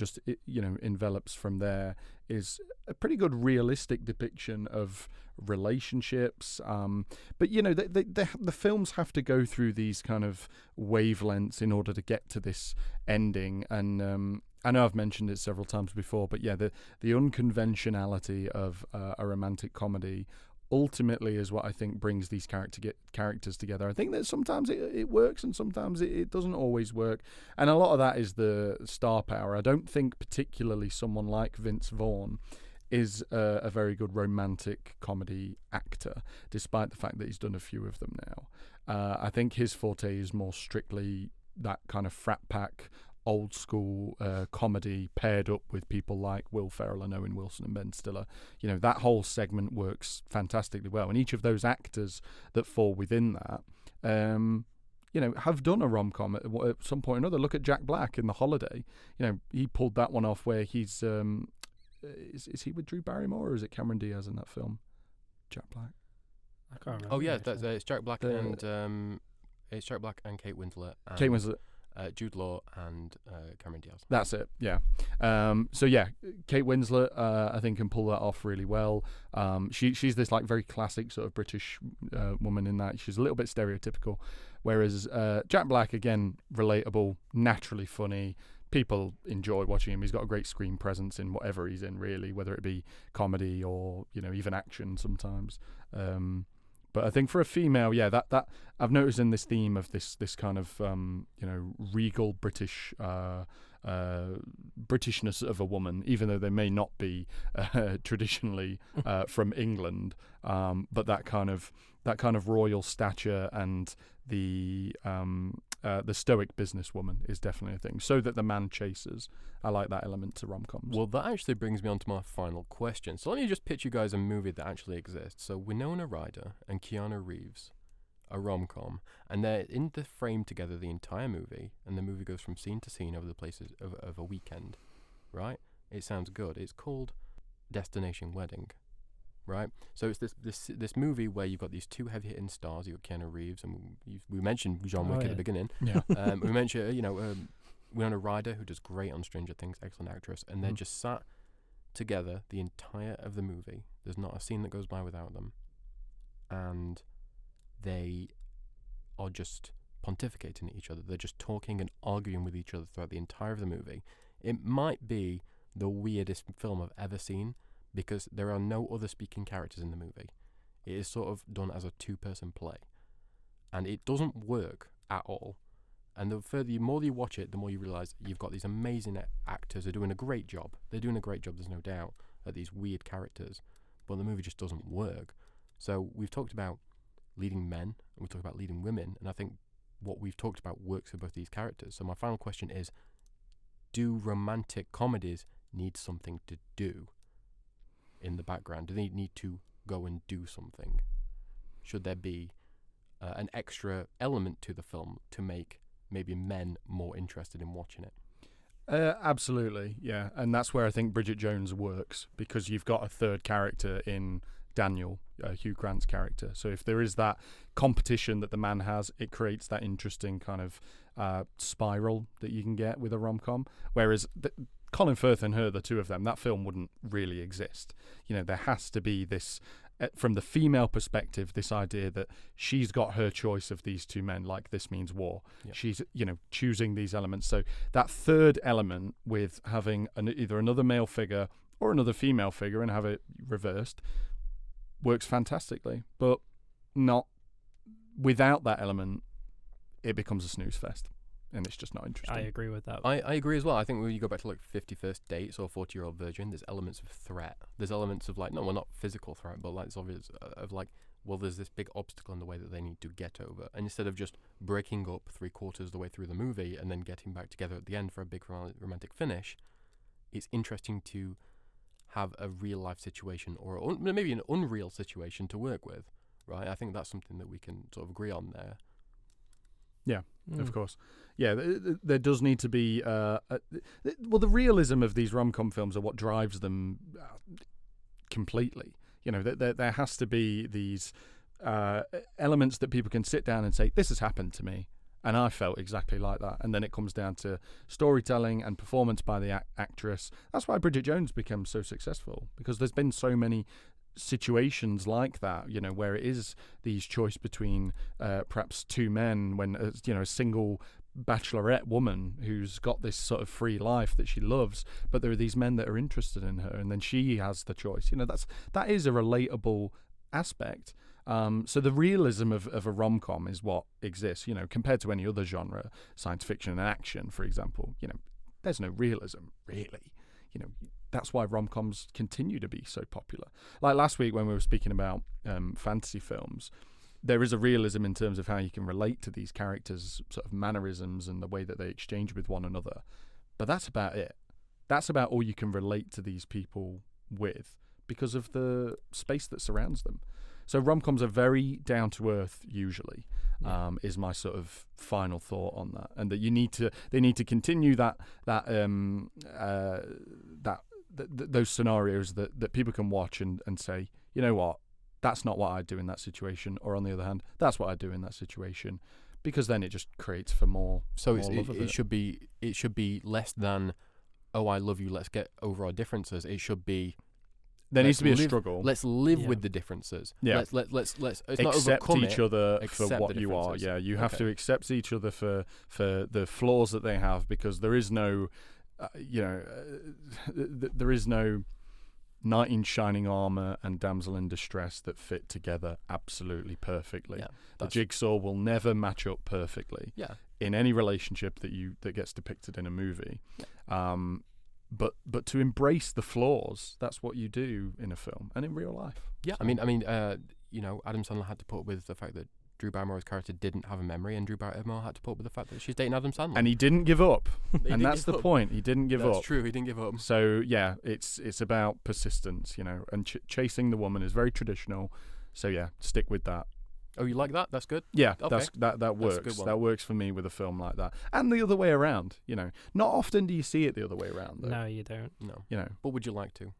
envelops from there, is a pretty good realistic depiction of relationships. But the films have to go through these kind of wavelengths in order to get to this ending. And I know I've mentioned it several times before, but yeah, the unconventionality of a romantic comedy ultimately is what I think brings these characters together. I think that sometimes it works and sometimes it doesn't always work, and a lot of that is the star power. I don't think particularly someone like Vince Vaughn is a very good romantic comedy actor, despite the fact that he's done a few of them now. I think his forte is more strictly that kind of frat pack, old school comedy paired up with people like Will Ferrell and Owen Wilson and Ben Stiller. That whole segment works fantastically well, and each of those actors that fall within that have done a rom-com at some point or another. Look at Jack Black in The Holiday. He pulled that one off where he's is he with Drew Barrymore or is it Cameron Diaz in that film? Jack Black. I can't remember. Oh yeah, it's Jack Black and it's Jack Black and Kate Winslet. Kate Winslet. Jude Law and Cameron Diaz. That's it, yeah. So yeah, Kate Winslet, I think, can pull that off really well. She's this like very classic sort of British woman in that. She's a little bit stereotypical, whereas Jack Black, again, relatable, naturally funny, people enjoy watching him. He's got a great screen presence in whatever he's in, really, whether it be comedy or even action sometimes. But I think for a female, that I've noticed in this theme of this kind of regal British Britishness of a woman, even though they may not be traditionally from England, but that kind of royal stature and the stoic businesswoman is definitely a thing. So that the man chases. I like that element to rom-coms. Well, that actually brings me on to my final question. So let me just pitch you guys a movie that actually exists. So Winona Ryder and Keanu Reeves, a rom-com, and they're in the frame together the entire movie, and the movie goes from scene to scene over the places of a weekend, right? It sounds good. It's called Destination Wedding, right? So it's this movie where you've got these two heavy-hitting stars. You've got Keanu Reeves, and we mentioned John Wick at the beginning. Yeah. We mentioned, Winona Ryder, who does great on Stranger Things, excellent actress, and they're just sat together the entire of the movie. There's not a scene that goes by without them, and they are just pontificating at each other. They're just talking and arguing with each other throughout the entire of the movie. It might be the weirdest film I've ever seen because there are no other speaking characters in the movie. It is sort of done as a two-person play, and it doesn't work at all. And the more you watch it, the more you realise you've got these amazing actors who are doing a great job. They're doing a great job, there's no doubt, at these weird characters. But the movie just doesn't work. So we've talked about leading men, and we've talked about leading women, and I think what we've talked about works for both these characters. So my final question is, do romantic comedies need something to do in the background? Do they need to go and do something? Should there be an extra element to the film to make maybe men more interested in watching it? Absolutely, yeah. And that's where I think Bridget Jones works, because you've got a third character in Daniel, Hugh Grant's character. So if there is that competition that the man has, it creates that interesting kind of spiral that you can get with a rom-com. Whereas Colin Firth and her, the two of them, that film wouldn't really exist. There has to be this, from the female perspective, this idea that she's got her choice of these two men, like This Means War. Yep. She's, choosing these elements. So that third element with having either another male figure or another female figure and have it reversed works fantastically. But not without that element, it becomes a snooze fest. And it's just not interesting. I agree with that. I agree as well. I think when you go back to like 50 First Dates or 40-Year-Old Virgin, there's elements of threat. There's elements of not physical threat, but like it's obvious of like, well, there's this big obstacle in the way that they need to get over. And instead of just breaking up 3/4 of the way through the movie and then getting back together at the end for a big romantic finish, it's interesting to have a real life situation or maybe an unreal situation to work with, right? I think that's something that we can sort of agree on there. Yeah, of course. Yeah, there does need to be... the realism of these rom-com films are what drives them completely. There has to be these elements that people can sit down and say, this has happened to me, and I felt exactly like that. And then it comes down to storytelling and performance by the actress. That's why Bridget Jones became so successful, because there's been so many situations like that, where it is these choice between perhaps two men, when a single bachelorette woman who's got this sort of free life that she loves, but there are these men that are interested in her, and then she has the choice. That is a relatable aspect. So the realism of a rom-com is what exists, compared to any other genre, science fiction and action, for example. There's no realism, really. That's why rom-coms continue to be so popular. Like last week when we were speaking about fantasy films, there is a realism in terms of how you can relate to these characters' sort of mannerisms and the way that they exchange with one another. But that's about it. That's about all you can relate to these people with because of the space that surrounds them. So rom-coms are very down-to-earth usually, is my sort of final thought on that. And that they need to continue those scenarios that people can watch and say, you know what, that's not what I'd do in that situation, or on the other hand, that's what I'd do in that situation, because then it just creates for more. So more love of it should be less than, oh, I love you, let's get over our differences. It should be, There needs let's to be a live- struggle. Let's live Yeah. with the differences. Yeah. Let's it's not Accept overcome each it. other for accept what the you are. differences. Yeah, you have Okay. to accept each other for the flaws that they have, because there is no, there is no knight in shining armor and damsel in distress that fit together absolutely perfectly. Yeah, The that's- jigsaw will never match up perfectly Yeah. in any relationship that gets depicted in a movie. But to embrace the flaws, that's what you do in a film and in real life. Yeah, So- I mean, Adam Sandler had to put up with the fact that Drew Barrymore's character didn't have a memory, and Drew Barrymore had to put up with the fact that she's dating Adam Sandler. and he didn't give up, He and didn't that's give the up. point. He didn't give That's up. true. He didn't give up. So yeah, it's about persistence, and chasing the woman is very traditional. So yeah, stick with that. Oh, you like that? That's good. Yeah, Okay. that a good works. one. That works for me with a film like that, and the other way around. Not often do you see it the other way around. Though. No, you don't. No. You know, What would you like to?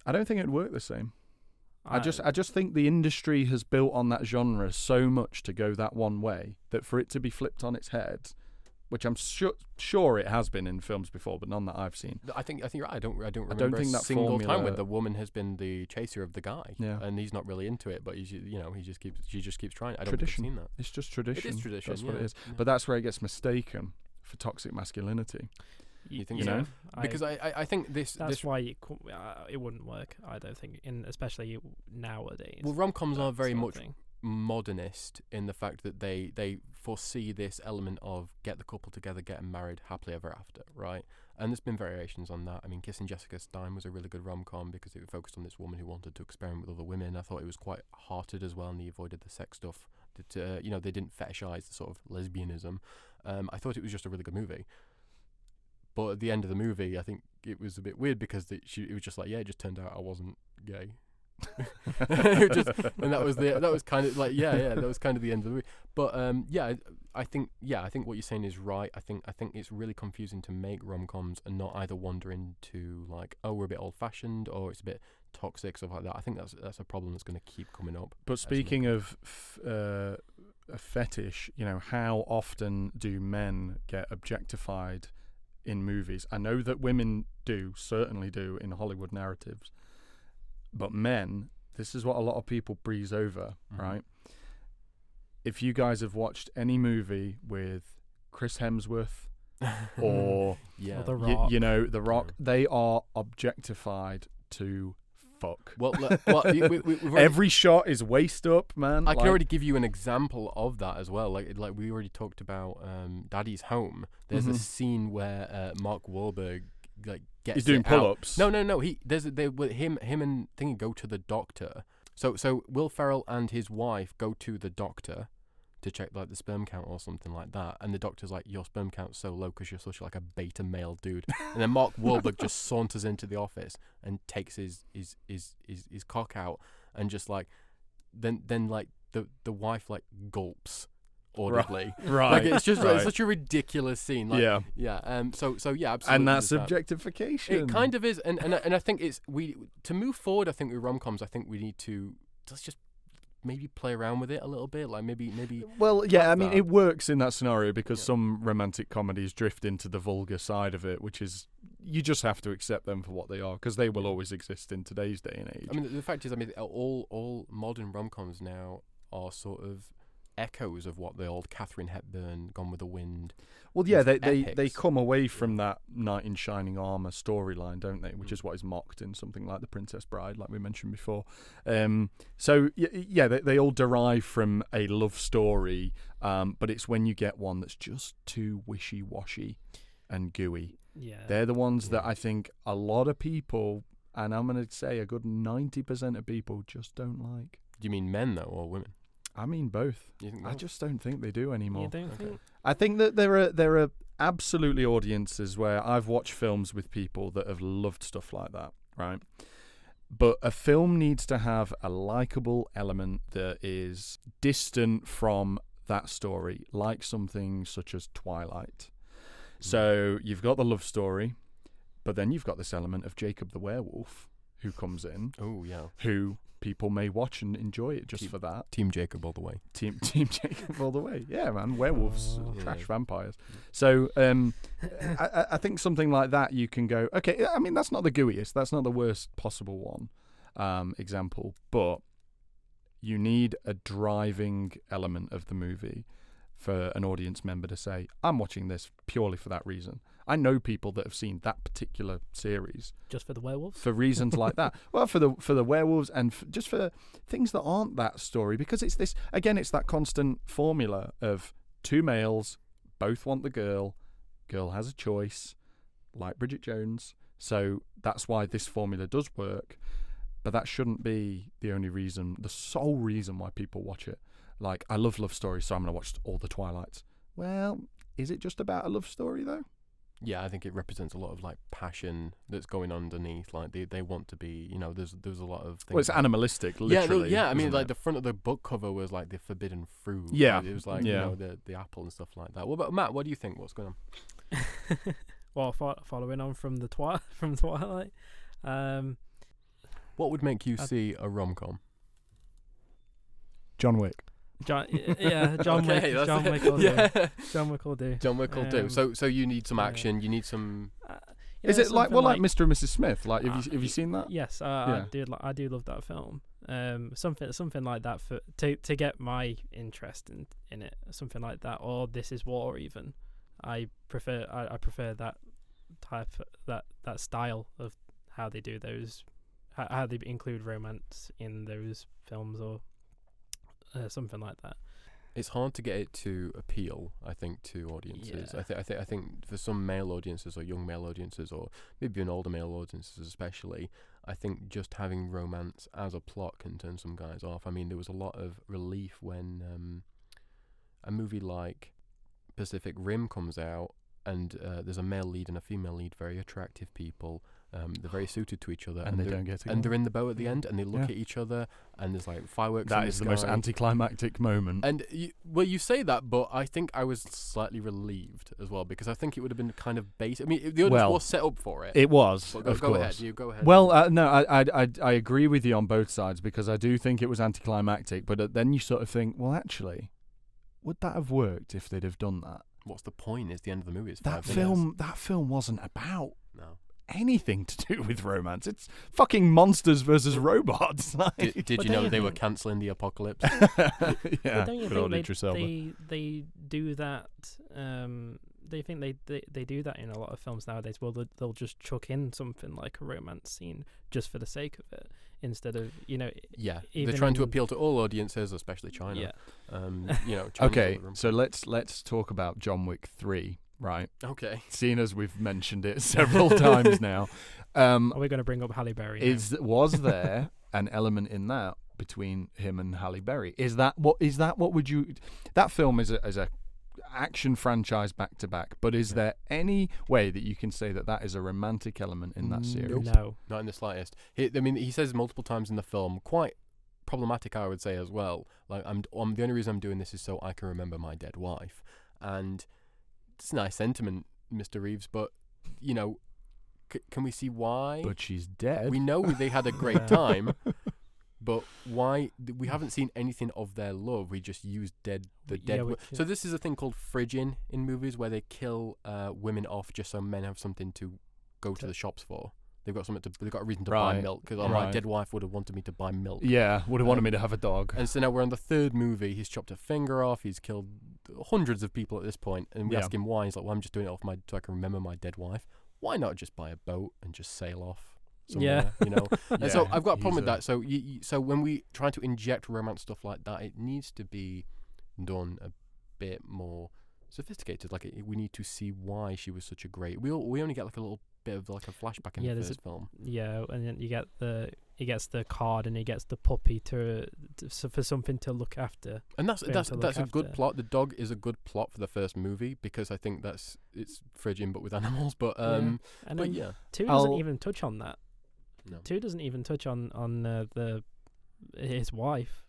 I don't think it'd work the same. I just think the industry has built on that genre so much to go that one way that for it to be flipped on its head, which I'm sure it has been in films before, but none that I've seen. I think you're right. I don't remember think a that single time formula- when the woman has been the chaser of the guy. Yeah. And he's not really into it, but she just keeps trying. I don't Tradition. think I've seen that. It's just tradition. It is tradition. That's what yeah. it is. Yeah. But that's where it gets mistaken for toxic masculinity. You think you so? know? Because I think this why it wouldn't work. I don't think, especially nowadays. well, rom-coms are that very sort of much thing. modernist in the fact that they foresee this element of get the couple together, getting married happily ever after, right? And there's been variations on that. I mean, Kissing Jessica Stein was a really good rom-com because it focused on this woman who wanted to experiment with other women. I thought it was quite hearted as well, and they avoided the sex stuff. They didn't fetishize the sort of lesbianism. I thought it was just a really good movie. But at the end of the movie, I think it was a bit weird because it was just like, it just turned out I wasn't gay. And that was kind of like that was kind of the end of the movie. But I think what you're saying is right. I think it's really confusing to make rom-coms and not either wander into like, oh, we're a bit old-fashioned or it's a bit toxic, stuff like that. I think that's a problem that's going to keep coming up. But speaking of a fetish, how often do men get objectified in movies? I know that women certainly do in Hollywood narratives, but men, this is what a lot of people breeze over, right? If you guys have watched any movie with Chris Hemsworth or Yeah. Or The Rock. The Rock, they are objectified to fuck. Well, we've already, Every shot is waist up, man. I can already give you an example of that as well. Like we already talked about Daddy's Home. There's a scene where Mark Wahlberg gets He's doing it out. pull-ups. No. Him and Thingy go to the doctor. So Will Ferrell and his wife go to the doctor to check like the sperm count or something like that, and the doctor's like, your sperm count's so low because you're such like a beta male dude. And then Mark Wahlberg just saunters into the office and takes his cock out and just like then like the wife like gulps audibly. Right. Like it's just right. it's such a ridiculous scene. Like, yeah. yeah. So yeah, absolutely. And that's there's that. objectification. It kind of is, and I think it's to move forward. I think with rom-coms, I think we need to just maybe play around with it a little bit, like maybe. Well, yeah, I mean, that. it works in that scenario because Yeah. some romantic comedies drift into the vulgar side of it, which is you just have to accept them for what they are because they will always exist in today's day and age. I mean, the fact is, all modern rom-coms now are sort of echoes of what the old Catherine Hepburn, Gone with the Wind. Well, yeah, these they epics. come away from that knight in shining armor storyline, don't they? Which is what is mocked in something like The Princess Bride, like we mentioned before. So yeah, they all derive from a love story, but it's when you get one that's just too wishy-washy and gooey. Yeah. They're the ones that I think a lot of people, and I'm going to say a good 90% of people, just don't like. Do you mean men though, or women? I mean both. You think I both? just don't think they do anymore. You don't Okay. think? I think that there are absolutely audiences where I've watched films with people that have loved stuff like that, right? But a film needs to have a likable element that is distant from that story, like something such as Twilight. So you've got the love story, but then you've got this element of Jacob the werewolf, who comes in, Oh yeah. who people may watch and enjoy it just for that. Team Jacob all the way. Team Jacob all the way. Yeah, man. Werewolves, trash Yeah. vampires. So I think something like that you can go, okay, I mean, that's not the gooeyest. That's not the worst possible one example. But you need a driving element of the movie for an audience member to say, I'm watching this purely for that reason. I know people that have seen that particular series Just for the werewolves? for reasons like that. Well, for the werewolves and just for things that aren't that story, because it's this again. It's that constant formula of two males, both want the girl. Girl has a choice, like Bridget Jones. So that's why this formula does work. But that shouldn't be the only reason, the sole reason why people watch it. Like, I love stories, so I'm going to watch all the Twilights. Well, is it just about a love story though? Yeah, I think it represents a lot of like passion that's going underneath. Like they want to be, you know, there's a lot of things. Well, it's animalistic, literally. Yeah. I mean, isn't like it? the front of the book cover was like the forbidden fruit. Yeah, Like, it was like you know the apple and stuff like that. What about Matt? What do you think? What's going on? Well, following on from the from Twilight, What would make you see a rom-com? John Wick. John Wick. that's John Wick will do. Yeah. John Wick will do. John Wick will do. So you need some yeah. action. You need some. Is it like something like Mr. and Mrs. Smith? Like, have you seen that? Yes, Yeah. I do love that film. Something like that to get my interest in it. Something like that, or This Is War. Even I prefer that type that style of how they do those, how they include romance in those films, or something like that. It's hard to get it to appeal, I think, to audiences. Yeah. I think for some male audiences or young male audiences, or maybe even older male audiences especially, I think just having romance as a plot can turn some guys off. I mean, there was a lot of relief when a movie like Pacific Rim comes out, and there's a male lead and a female lead, very attractive people. They're very suited to each other, And they don't get together. and they're in the boat at the end, and they look Yeah. at each other, and there's like fireworks. That in is the the most sky. anticlimactic moment. And you say that, but I think I was slightly relieved as well, because I think it would have been kind of basic. I mean, the audience Well, was set up for it. It was, But of go course. ahead. You go ahead. Well, no, I agree with you on both sides, because I do think it was anticlimactic. But then you sort of think, well, actually, would that have worked if they'd have done that? What's the point? It's the end of the movie. It's That 5 minutes. that film wasn't about No. anything to do with romance. It's fucking monsters versus robots. Like, Did you But know don't they you were think- cancelling the apocalypse? yeah, But don't you good old think Idris Elba. they do that? They think they do that in a lot of films nowadays. Well, they'll just chuck in something like a romance scene just for the sake of it, instead of Yeah, even they're trying to in- appeal to all audiences, especially China. Yeah. China's Okay, all the room. so let's talk about John Wick 3, right? Okay. Seeing as we've mentioned it several times now, Are we going to bring up Halle Berry? now? was there an element in that between him and Halle Berry? Is that what would you? That film is a action franchise back to back, but is there any way that you can say that is a romantic element in that series? No. Not in the slightest. He says multiple times in the film, quite problematic, I would say, as well. Like, the only reason I'm doing this is so I can remember my dead wife. And it's a nice sentiment, Mr. Reeves, but, can we see why? But she's dead. We know they had a great time, but why? We haven't seen anything of their love. We just used dead. So this is a thing called fridging in movies, where they kill women off just so men have something to go to the shops for. They've got a reason to buy Right. milk, because my dead wife would have wanted me to buy milk. Yeah, would have wanted me to have a dog. And so now we're on the third movie. He's chopped a finger off. He's killed hundreds of people at this point, and we Yeah. ask him why. He's like, "Well, I'm just doing it so I can remember my dead wife." Why not just buy a boat and just sail off somewhere? And so I've got a problem with that. So so when we try to inject romance stuff like that, it needs to be done a bit more sophisticated. Like, we need to see why she was such a great. We only get like a little bit of like a flashback in the there's first film. Yeah, and then he gets the card and he gets the puppy for something to look after. And that's for him to look a good after. plot. The dog is a good plot for the first movie, because I think it's fridging but with animals. But And but then yeah, 2 I'll- doesn't even touch on that. no. 2 doesn't even touch on his wife.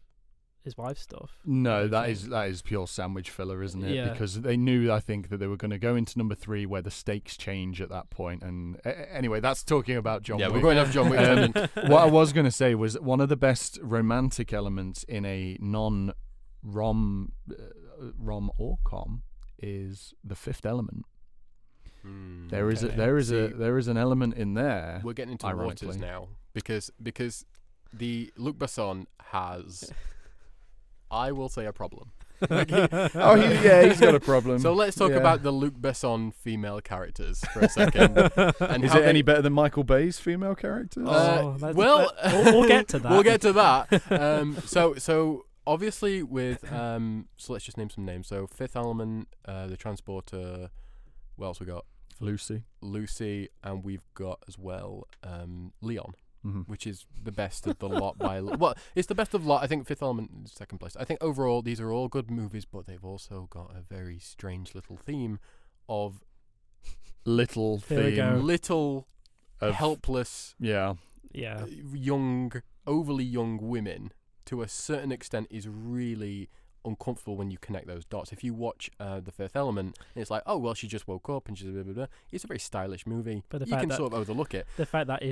his wife's stuff. No, don't that is pure sandwich filler, isn't it? Yeah. Because they knew, I think, that they were going to go into number 3 where the stakes change at that point. And anyway, that's talking about John Wick. We're going to have John Wick. What I was going to say was one of the best romantic elements in a non-rom or com is The Fifth Element. There is an element in there. We're getting into ironically. waters now because the Luc Besson has, I will say, a problem. He's got a problem. So let's talk about the Luc Besson female characters for a second. And is it any better than Michael Bay's female characters? We'll get to that. We'll get to that. So obviously with so let's just name some names. So Fifth Element, The Transporter. What else we got? Lucy, and we've got as well Leon. Which is the best of the lot it's the best of the lot. I think Fifth Element is second place. I think overall these are all good movies, but they've also got a very strange little theme of helpless, overly young women to a certain extent is really uncomfortable when you connect those dots. If you watch The Fifth Element, it's like, oh well, she just woke up and she's blah, blah, blah. It's a very stylish movie, but you can sort of overlook it. The fact that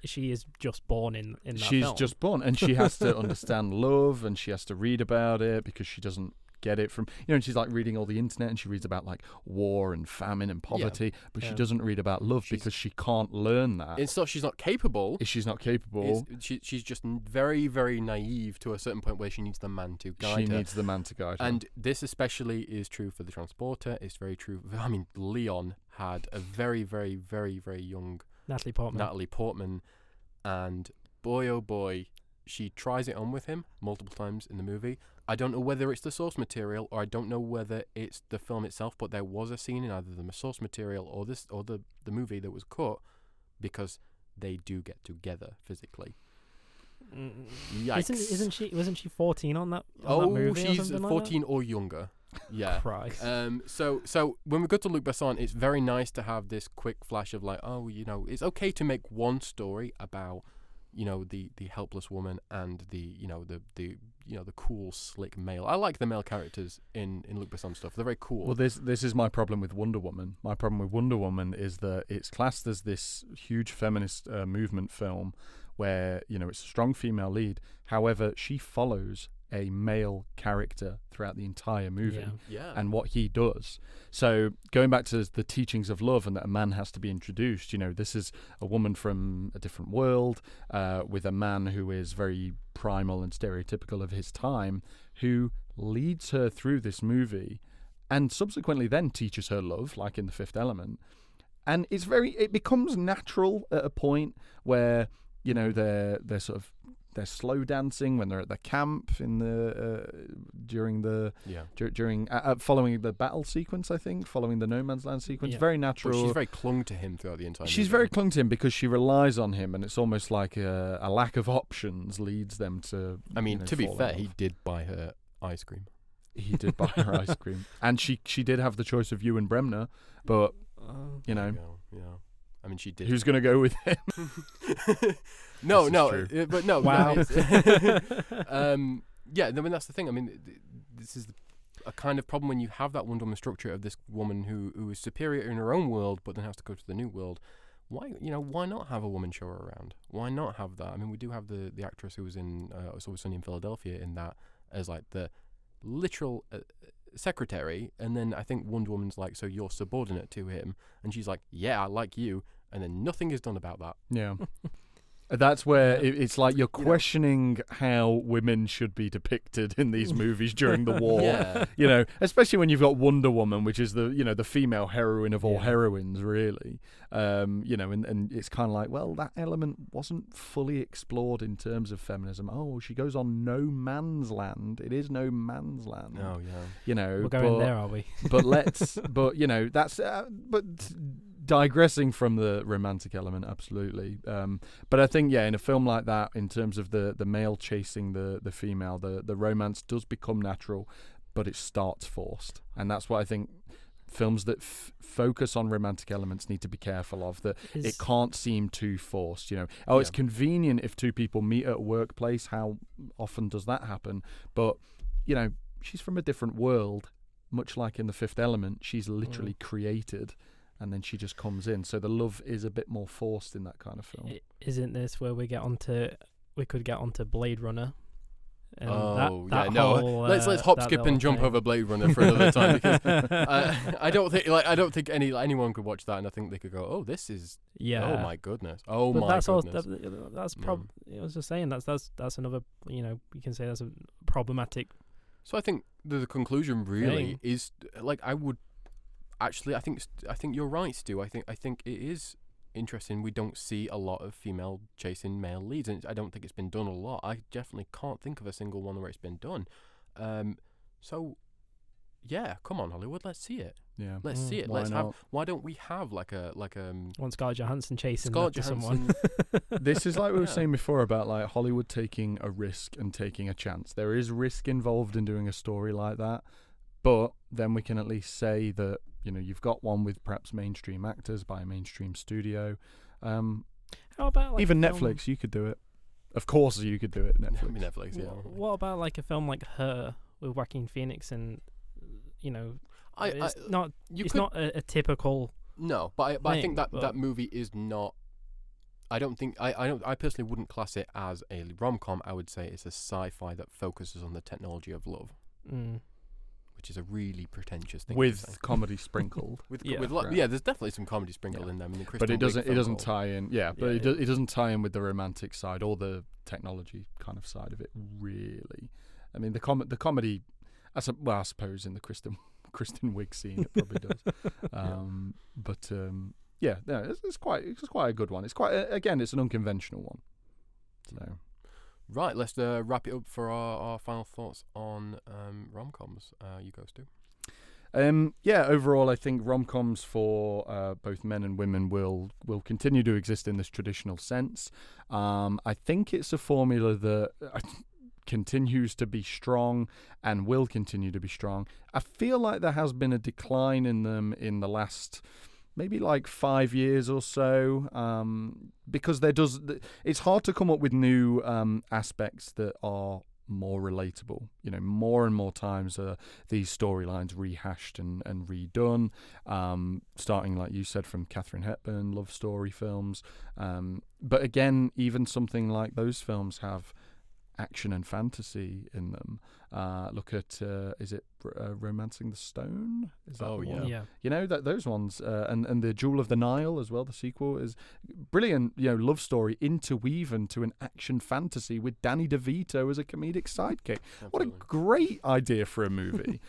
she is just born in that she's film. just born, and she has to understand love, and she has to read about it because she doesn't get it from, and she's like reading all the internet, and she reads about like war and famine and poverty, but she doesn't read about love because she can't learn that. It's not she's not capable. She's not capable. She's just very, very naive to a certain point where she needs the man to guide her. She needs the man to guide her. And this especially is true for The Transporter. It's very true. I mean, Leon had a very, very, very, very young Natalie Portman, and boy, oh boy, she tries it on with him multiple times in the movie. I don't know whether it's the source material or I don't know whether it's the film itself, but there was a scene in either the source material or the movie that was cut because they do get together physically. Yikes! Wasn't she 14 on that? Movie she's 14 or younger. Yeah. Christ. So when we go to Luc Besson, it's very nice to have this quick flash of like, oh, it's okay to make one story about, the helpless woman and the cool slick male. I like the male characters in Luc Besson stuff. They're very cool. Well, this is my problem with Wonder Woman. My problem with Wonder Woman is that it's classed as this huge feminist movement film where it's a strong female lead. However, she follows a male character throughout the entire movie and what he does. So going back to the teachings of love and that a man has to be introduced, this is a woman from a different world with a man who is very primal and stereotypical of his time, who leads her through this movie and subsequently then teaches her love, like in The Fifth Element. And it becomes natural at a point where, they're sort of, they're slow dancing when they're at the camp in the during following the battle sequence. I think following the no man's land sequence, very natural. Well, she's very clung to him throughout the entire. She's very clung to him because she relies on him, and it's almost like a lack of options leads them to. I mean, to be fair, he did buy her ice cream. He did buy her ice cream, and she did have the choice of Ewan Bremner, but Yeah. I mean, she did. Who's going to go with him? No. Wow. I mean, that's the thing. I mean, this is a kind of problem when you have that Wonder Woman structure of this woman who is superior in her own world, but then has to go to the new world. Why not have a woman show her around? Why not have that? I mean, we do have the actress who was in It's Always Sunny in Philadelphia in that as like the literal secretary, and then I think Wonder Woman's like, so you're subordinate to him, and she's like, yeah, I like you, and then nothing is done about that. Yeah. That's where it's like you're questioning how women should be depicted in these movies during the war. Especially when you've got Wonder Woman, which is the female heroine of all heroines, really. And it's kind of like, well, that element wasn't fully explored in terms of feminism. Oh, she goes on no man's land. It is no man's land. Oh yeah. We're going there, are we? But digressing from the romantic element, absolutely. But I think, in a film like that, in terms of the male chasing the female, the romance does become natural, but it starts forced. And that's what I think films that focus on romantic elements need to be careful of that. It can't seem too forced, you know. It's convenient if two people meet at a workplace. How often does that happen? But, you know, she's from a different world, much like in The Fifth Element. She's literally created, and then she just comes in. So the love is a bit more forced in that kind of film. Isn't this where we could get onto Blade Runner? And let's hop, skip, and jump over Blade Runner for another time, because I don't think anyone could watch that and I think they could go, oh, this is oh my goodness, but my that's goodness. That's probably. I was just saying that's another, you know, you can say that's a problematic. So I think the conclusion really is like I think you're right, Stu. I think it is interesting. We don't see a lot of female chasing male leads, and I don't think it's been done a lot. I definitely can't think of a single one where it's been done. So yeah, come on, Hollywood, let's see it. Yeah, let's see it. Why don't we have like a one Scarlett Johansson chasing after someone? This is like we were saying before about like Hollywood taking a risk and taking a chance. There is risk involved in doing a story like that, but then we can at least say that, you know, you've got one with perhaps mainstream actors by a mainstream studio. How about even Netflix? You could do it. Of course, you could do it. Netflix. Yeah. What about like a film like Her with Joaquin Phoenix, and you know, it's not a typical. No, but I think that movie is not. I personally wouldn't class it as a rom-com. I would say it's a sci-fi that focuses on the technology of love. Which is a really pretentious thing with comedy sprinkled. There's definitely some comedy sprinkled in there. I mean, but it doesn't tie in. It doesn't tie in with the romantic side or the technology kind of side of it. Really, I mean, the comedy. I suppose in the Kristen Wiig scene it probably does. It's quite a good one. It's quite it's an unconventional one. So. Right, let's wrap it up for our final thoughts on rom-coms. You go, Stu. Overall, I think rom-coms for both men and women will continue to exist in this traditional sense. I think it's a formula that continues to be strong and will continue to be strong. I feel like there has been a decline in them in the last maybe like 5 years or so, because it's hard to come up with new aspects that are more relatable. You know, more and more times these storylines rehashed and redone, starting, like you said, from Katharine Hepburn love story films. But again, even something like those films have action and fantasy in them. Look at is it Romancing the Stone? Is that the one? Yeah. You know, those ones, and the Jewel of the Nile as well. The sequel is brilliant. You know, love story interweaven to an action fantasy with Danny DeVito as a comedic sidekick. Absolutely. What a great idea for a movie.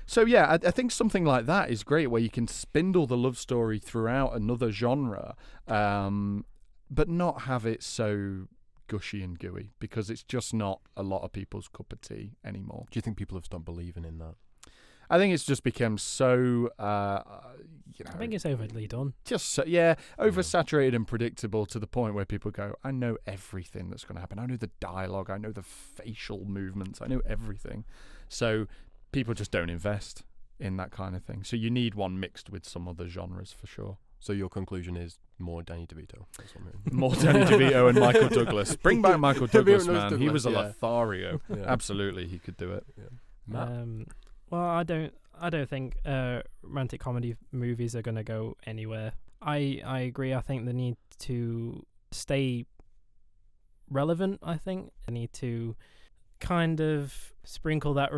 So yeah, I think something like that is great, where you can spindle the love story throughout another genre, but not have it so gushy and gooey, because it's just not a lot of people's cup of tea anymore. Do you think people have stopped believing in that? I think it's just become so, I think it's overly done. Just oversaturated and predictable to the point where people go, I know everything that's going to happen. I know the dialogue. I know the facial movements. I know everything. So people just don't invest in that kind of thing. So you need one mixed with some other genres for sure. So your conclusion is more Danny DeVito. More Danny DeVito and Michael Douglas. Bring back Michael Douglas, man. He was a Lothario. Yeah. Absolutely, he could do it. Yeah. Well, I don't think romantic comedy movies are going to go anywhere. I agree. I think they need to stay relevant. I think they need to kind of sprinkle that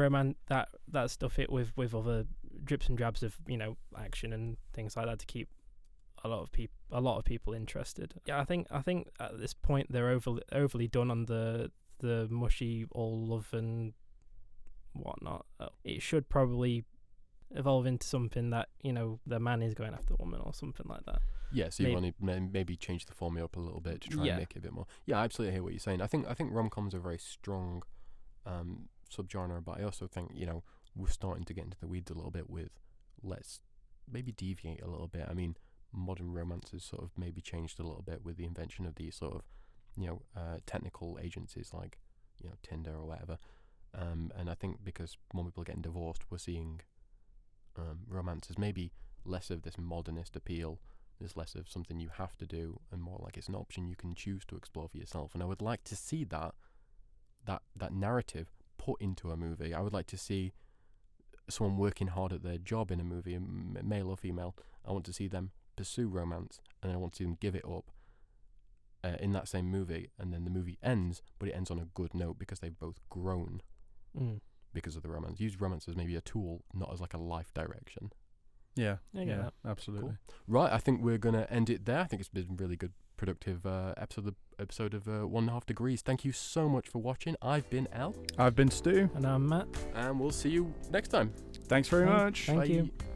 that stuff with other drips and drabs of, you know, action and things like that to keep a lot of people interested. Yeah, I think at this point they're overly done on the mushy all love and whatnot. It should probably evolve into something that, you know, the man is going after the woman or something like that. Yeah, so you want to maybe change the formula up a little bit to try and make it a bit more. Yeah, I absolutely hear what you're saying. I think rom-coms are a very strong subgenre, but I also think, you know, we're starting to get into the weeds a little bit with, let's maybe deviate a little bit. I mean, modern romance has sort of maybe changed a little bit with the invention of these sort of, you know, technical agencies like, you know, Tinder or whatever. And I think because more people are getting divorced, we're seeing romance as maybe less of this modernist appeal. There's less of something you have to do, and more like it's an option you can choose to explore for yourself. And I would like to see that narrative put into a movie. I would like to see someone working hard at their job in a movie, male or female. I want to see them pursue romance, and I want to see them give it up in that same movie, and then the movie ends, but it ends on a good note because they've both grown because of the romance. Use romance as maybe a tool, not as like a life direction. Yeah, I get that. absolutely. Cool. Right, I think we're going to end it there. I think it's been a really good, productive episode of 1.5 Degrees. Thank you so much for watching. I've been Al. I've been Stu. And I'm Matt. And we'll see you next time. Thanks very much. Thank you. Bye.